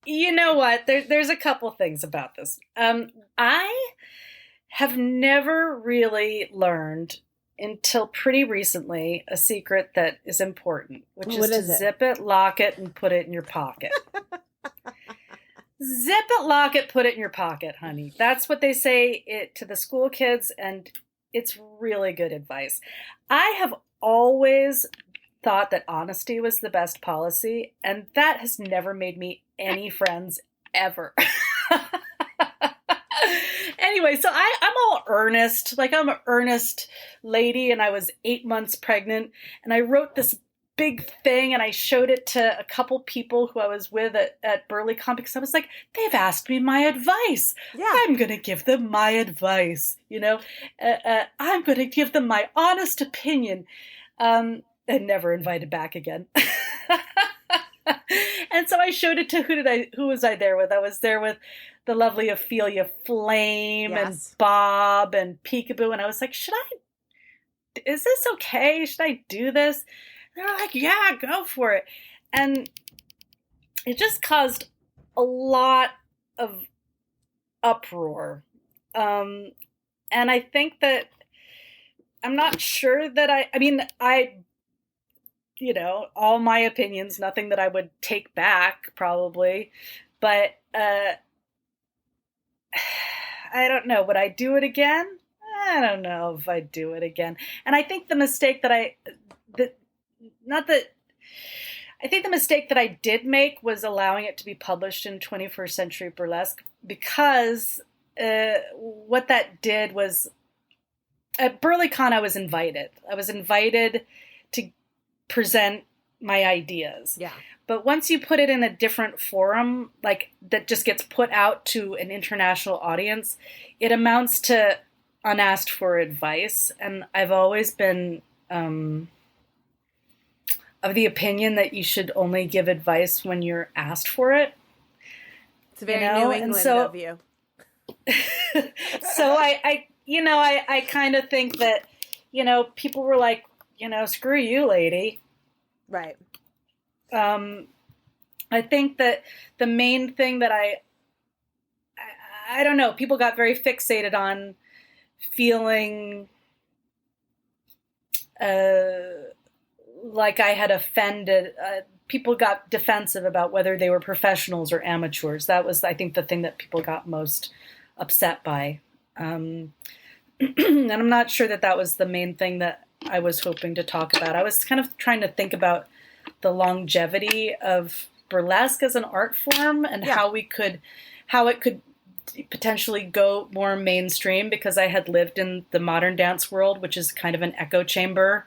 You know what? There's a couple things about this. I have never really learned until pretty recently a secret that is important, which is to zip it, lock it, and put it in your pocket. Zip it, lock it, put it in your pocket, honey. That's what they say to the school kids, and it's really good advice. I have always thought that honesty was the best policy, and that has never made me any friends ever. Anyway, so I'm all earnest. Like, I'm an earnest lady, and I was 8 months pregnant, and I wrote this big thing, and I showed it to a couple people who I was with at BurlyCon, because I was like, they've asked me my advice. Yeah. I'm going to give them my advice, you know? I'm going to give them my honest opinion. And never invited back again. And so I showed it to who was I there with? I was there with the lovely Ophelia Flame and Bob and Peekaboo. And I was like, is this okay? Should I do this? And they were like, yeah, go for it. And it just caused a lot of uproar. And I think that I'm not sure that I you know, all my opinions, nothing that I would take back probably, but I don't know. Would I do it again? I don't know if I'd do it again. And I think the mistake that I did make was allowing it to be published in 21st Century Burlesque, because what that did was, at BurlyCon I was invited to present my ideas. Yeah. But once you put it in a different forum, like that just gets put out to an international audience, it amounts to unasked for advice. And I've always been of the opinion that you should only give advice when you're asked for it. It's very New England of you. So I kind of think that, you know, people were like, you know, screw you, lady. Right. I think that the main thing that I don't know, people got very fixated on feeling like I had offended. People got defensive about whether they were professionals or amateurs. That was, I think, the thing that people got most upset by. And I'm not sure that was the main thing that I was hoping to talk about. I was kind of trying to think about the longevity of burlesque as an art form and how it could potentially go more mainstream, because I had lived in the modern dance world, which is kind of an echo chamber,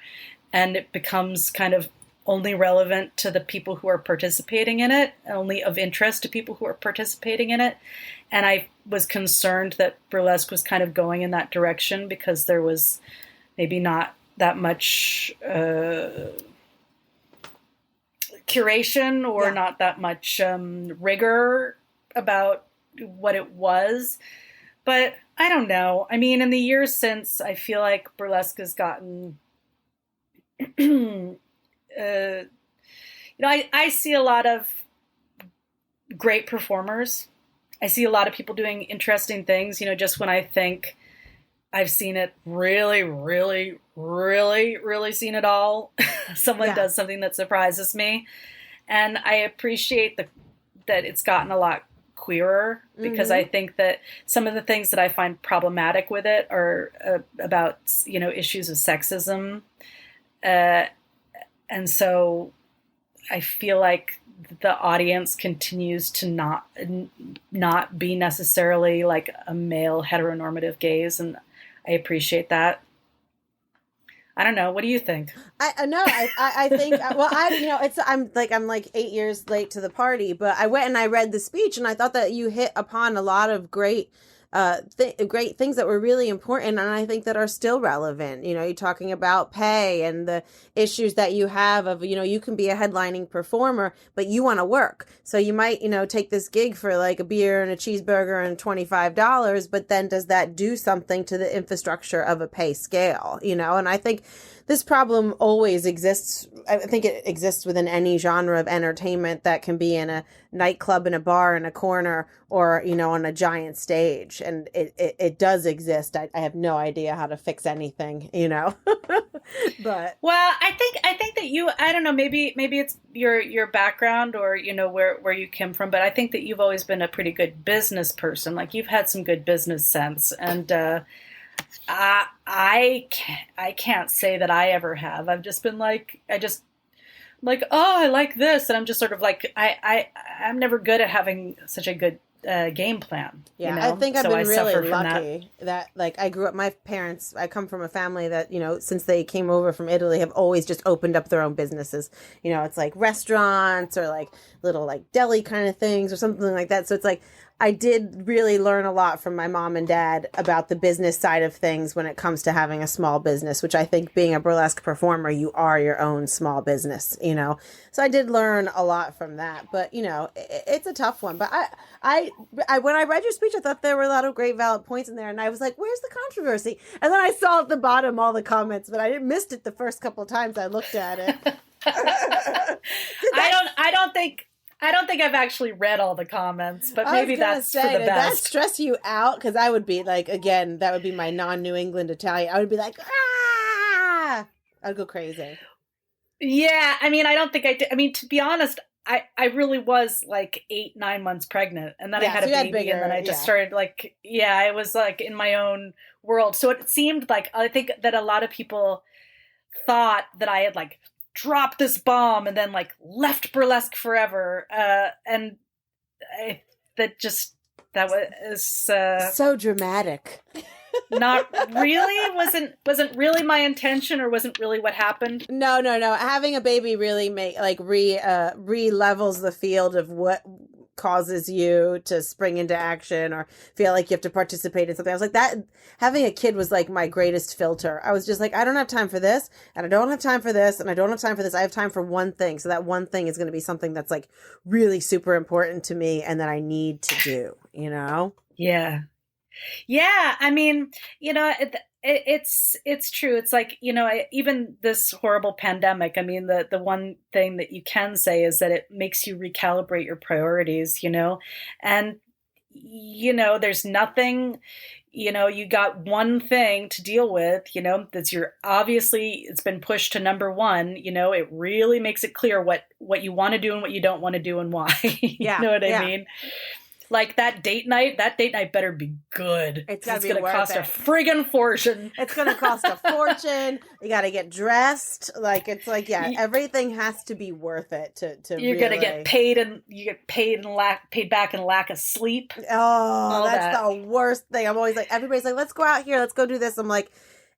and it becomes kind of only relevant to the people who are participating in it, only of interest to people who are participating in it. And I was concerned that burlesque was kind of going in that direction, because there was maybe not that much curation or not that much rigor about what it was. But I don't know. I mean, in the years since, I feel like burlesque has gotten, I see a lot of great performers. I see a lot of people doing interesting things. You know, just when I think I've seen it really, really, really, really seen it all, someone does something that surprises me. And I appreciate that it's gotten a lot queerer, because I think that some of the things that I find problematic with it are about, you know, issues of sexism. And so I feel like the audience continues to not be necessarily like a male heteronormative gaze, and I appreciate that. I don't know. What do you think? I think, well, I'm like 8 years late to the party, but I went and I read the speech, and I thought that you hit upon a lot of great things that were really important, and I think that are still relevant. You're talking about pay and the issues that you have of, you can be a headlining performer, but you want to work. So you might, take this gig for like a beer and a cheeseburger and $25, but then does that do something to the infrastructure of a pay scale? And I think this problem always exists. I think it exists within any genre of entertainment that can be in a nightclub, in a bar, in a corner, or, on a giant stage. And it does exist. I have no idea how to fix anything, but. Well, I think that I don't know, maybe it's your background or, where you came from, but I think that you've always been a pretty good business person. Like, you've had some good business sense, and, I can't say that I ever have. I've just been like, oh, I like this. And I'm just sort of like, I'm never good at having such a good game plan. Yeah, I think I've been really lucky that like I grew up, I come from a family that, since they came over from Italy, have always just opened up their own businesses. It's like restaurants or like little like deli kind of things or something like that. So it's like, I did really learn a lot from my mom and dad about the business side of things when it comes to having a small business, which I think being a burlesque performer, you are your own small business, So I did learn a lot from that, but it's a tough one. But I when I read your speech, I thought there were a lot of great valid points in there, and I was like, where's the controversy? And then I saw at the bottom all the comments, but I missed it the first couple of times I looked at it. I don't think I've actually read all the comments, but maybe that's for the best. Did that stress you out? Because I would be like, again, that would be my non-New England Italian. I would be like, ah! I'd go crazy. Yeah, I mean, I don't think I did. I mean, to be honest, I really was like 8-9 months pregnant, and then I had a baby, and then I just started like, I was like in my own world. So it seemed like, I think that a lot of people thought that I had like dropped this bomb and then like left burlesque forever, and that was so dramatic. Not really, wasn't really my intention, or wasn't really what happened. No. Having a baby really re-levels the field of what causes you to spring into action or feel like you have to participate in something. I was like, that having a kid was like my greatest filter. I was just like, I don't have time for this, and I don't have time for this, and I don't have time for this. I have time for one thing. So that one thing is going to be something that's like really super important to me and that I need to do, Yeah. Yeah. I mean, it's true. It's like, even this horrible pandemic, I mean, the one thing that you can say is that it makes you recalibrate your priorities, and, there's nothing, you got one thing to deal with, that's it's been pushed to number one, it really makes it clear what you want to do and what you don't want to do and why. You know what I mean? Like that date night better be good. It's going to cost a friggin' fortune. It's going to cost a fortune. You got to get dressed. Like, it's like, everything has to be worth it to you're going to get paid, and you get paid back in lack of sleep. Oh, that's the worst thing. I'm always like, everybody's like, let's go out here. Let's go do this. I'm like,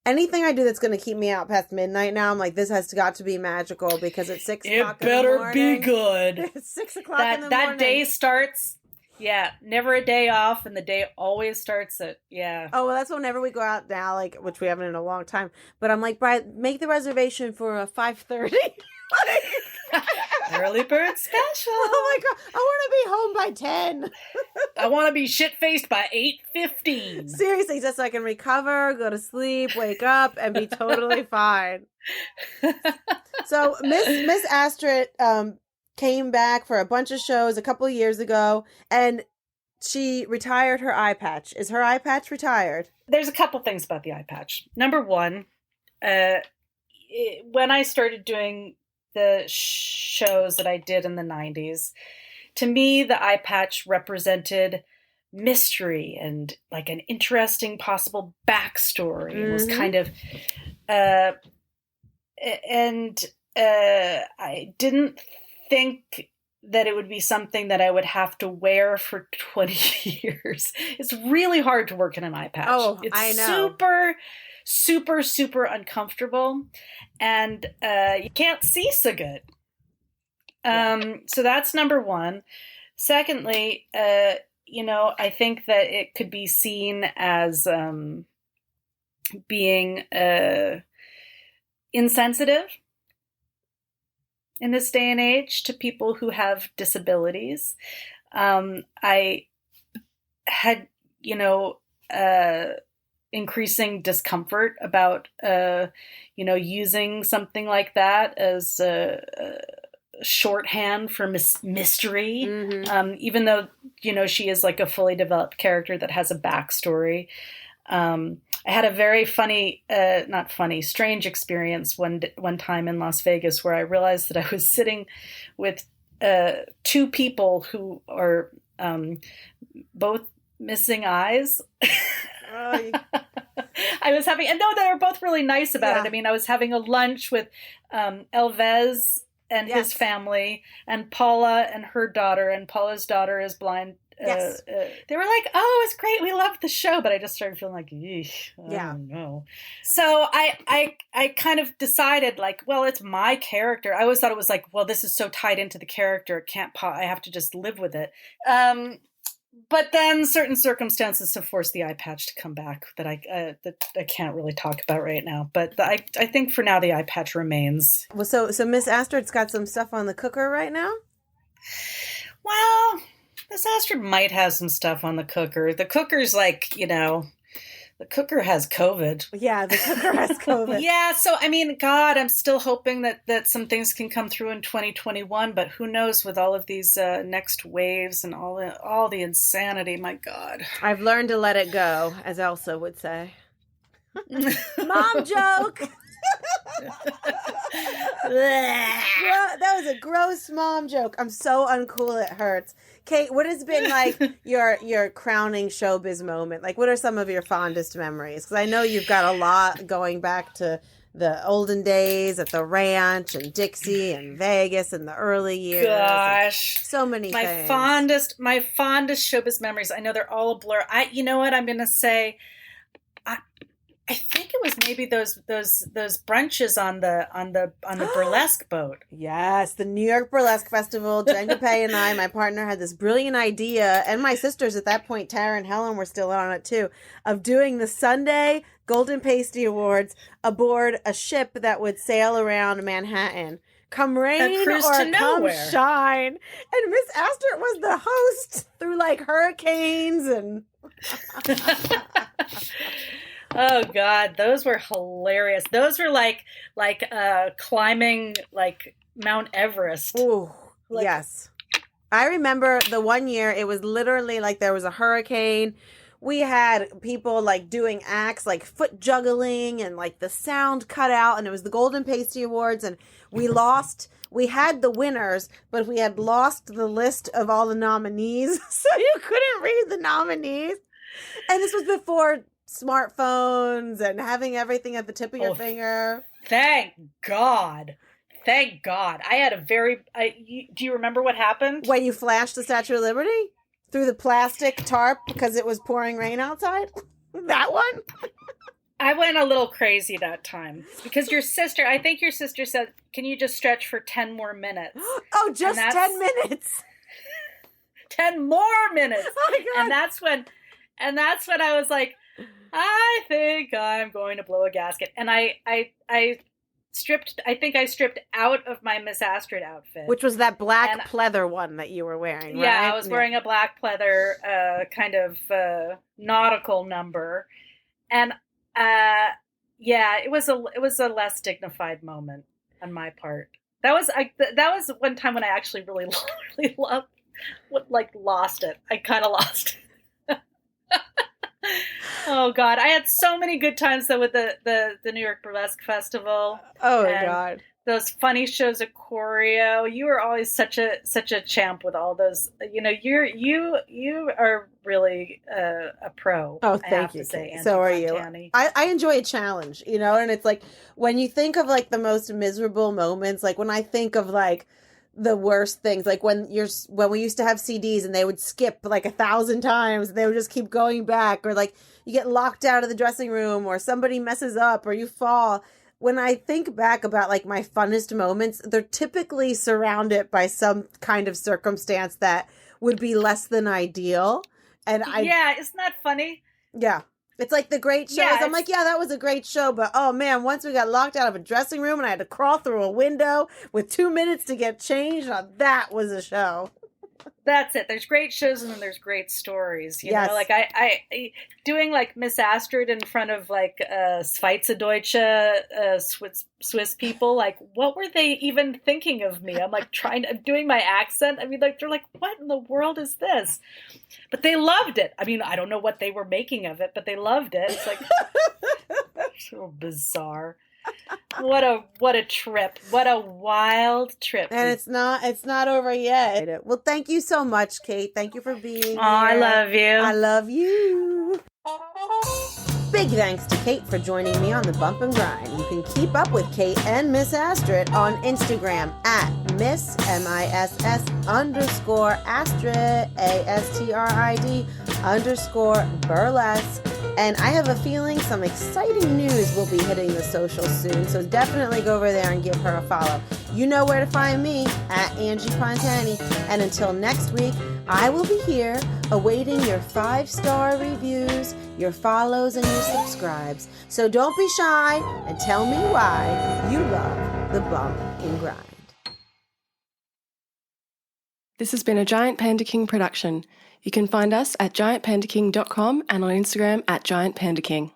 anything I do that's going to keep me out past midnight now, I'm like, this has got to be magical because it's 6 o'clock in the morning. It better be good. It's 6 o'clock in the morning. That day starts. Yeah, never a day off, and the day always starts at, Oh, well, that's whenever we go out now, like, which we haven't in a long time. But I'm like, Brian, make the reservation for 5:30. Early bird special. Oh my God, I want to be home by 10. I want to be shit-faced by 8:15. Seriously, just so I can recover, go to sleep, wake up, and be totally fine. So Miss Astrid came back for a bunch of shows a couple of years ago, and she retired her eye patch. Is her eye patch retired? There's a couple things about the eye patch. Number one, when I started doing the shows that I did in the 90s, to me, the eye patch represented mystery and like an interesting possible backstory. It was kind of, I didn't think that it would be something that I would have to wear for 20 years. It's really hard to work in an eye patch. Oh, it's I know. super, super uncomfortable, and you can't see so good. So that's number one. Secondly, I think that it could be seen as being insensitive in this day and age to people who have disabilities. I had, increasing discomfort about, using something like that as a shorthand for mystery. Mm-hmm. Even though, she is like a fully developed character that has a backstory. I had a very strange experience one time in Las Vegas where I realized that I was sitting with two people who are both missing eyes. Oh, I was having, and no, they were both really nice about it. I mean, I was having a lunch with Elvez and his family, and Paula and her daughter, and Paula's daughter is blind. Yes. They were like, "Oh, it's great. We loved the show," but I just started feeling like, "Eesh, I don't know." So I kind of decided, like, well, it's my character. I always thought it was like, well, this is so tied into the character, it can't. I have to just live with it. But then certain circumstances have forced the eye patch to come back that I can't really talk about right now. But I think for now the eye patch remains. Well, so Miss Astrid's got some stuff on the cooker right now? Well, Miss Astrid might have some stuff on the cooker. The cooker's like, the cooker has COVID. Yeah, the cooker has COVID. Yeah, so, I mean, God, I'm still hoping that some things can come through in 2021, but who knows with all of these next waves and all the insanity, my God. I've learned to let it go, as Elsa would say. Mom joke! That was a gross mom joke. I'm so uncool it hurts. Kate, what has been like your crowning showbiz moment? Like, what are some of your fondest memories? Because I know you've got a lot going back to the olden days at the ranch and Dixie and Vegas in the early years. Gosh, so many things. My fondest showbiz memories. I know they're all a blur. You know what I'm going to say? I think it was maybe those brunches on the burlesque boat. Yes, the New York Burlesque Festival. Jen DePay and I, my partner, had this brilliant idea, and my sisters at that point, Tara and Helen, were still on it too, of doing the Sunday Golden Pasty Awards aboard a ship that would sail around Manhattan. Come rain or come shine. And Miss Astrid was the host through like hurricanes and... Oh God, those were hilarious. Those were like climbing like Mount Everest. Ooh, yes. I remember the one year it was literally like there was a hurricane. We had people like doing acts like foot juggling and like the sound cut out, and it was the Golden Pasty Awards, and we lost. We had the winners, but we had lost the list of all the nominees, so you couldn't read the nominees. And this was before smartphones and having everything at the tip of your finger. Thank God. Thank God. I had do you remember what happened? When you flashed the Statue of Liberty through the plastic tarp because it was pouring rain outside? That one? I went a little crazy that time because I think your sister said, can you just stretch for 10 more minutes? Oh, just 10 minutes. 10 more minutes. Oh my God. And that's when I was like, I think I'm going to blow a gasket. And I stripped out of my Miss Astrid outfit. Which was that black pleather one that you were wearing, right? Yeah, I was wearing a black pleather kind of nautical number. And it was a less dignified moment on my part. That was one time when I actually really lost it. I kind of lost it. Oh God, I had so many good times though with the New York Burlesque Festival. Oh my God, those funny shows at choreo. You were always such a champ with all those. You are really a pro. Oh, thank you. So are you. I enjoy a challenge, and it's like when you think of like the most miserable moments, like when I think of like the worst things. Like when we used to have CDs and they would skip like 1,000 times, they would just keep going back, or like you get locked out of the dressing room, or somebody messes up, or you fall. When I think back about like my funnest moments, they're typically surrounded by some kind of circumstance that would be less than ideal. And isn't that funny? Yeah. It's like the great shows. I'm like, yeah, that was a great show. But, oh, man, once we got locked out of a dressing room and I had to crawl through a window with 2 minutes to get changed, that was a show. That's it. There's great shows and then there's great stories. You know, like I doing like Miss Astrid in front of like Schweizerdeutsche Swiss people. Like, what were they even thinking of me? I'm like doing my accent. I mean, like they're like, what in the world is this? But they loved it. I mean, I don't know what they were making of it, but they loved it. It's like so bizarre. What a trip. What a wild trip. And it's not over yet. Well, thank you so much, Kate. Thank you for being here. I love you. I love you. Big thanks to Kate for joining me on the Bump and Grind. You can keep up with Kate and Miss Astrid on Instagram at Miss MISS_Astrid ASTRID_burlesque. And I have a feeling some exciting news will be hitting the socials soon, so definitely go over there and give her a follow. You know where to find me, at Angie Pontani. And until next week, I will be here awaiting your 5-star reviews, your follows, and your subscribes. So don't be shy and tell me why you love the Bump and Grind. This has been a Giant Panda King production. You can find us at giantpandaking.com and on Instagram at giantpandaking.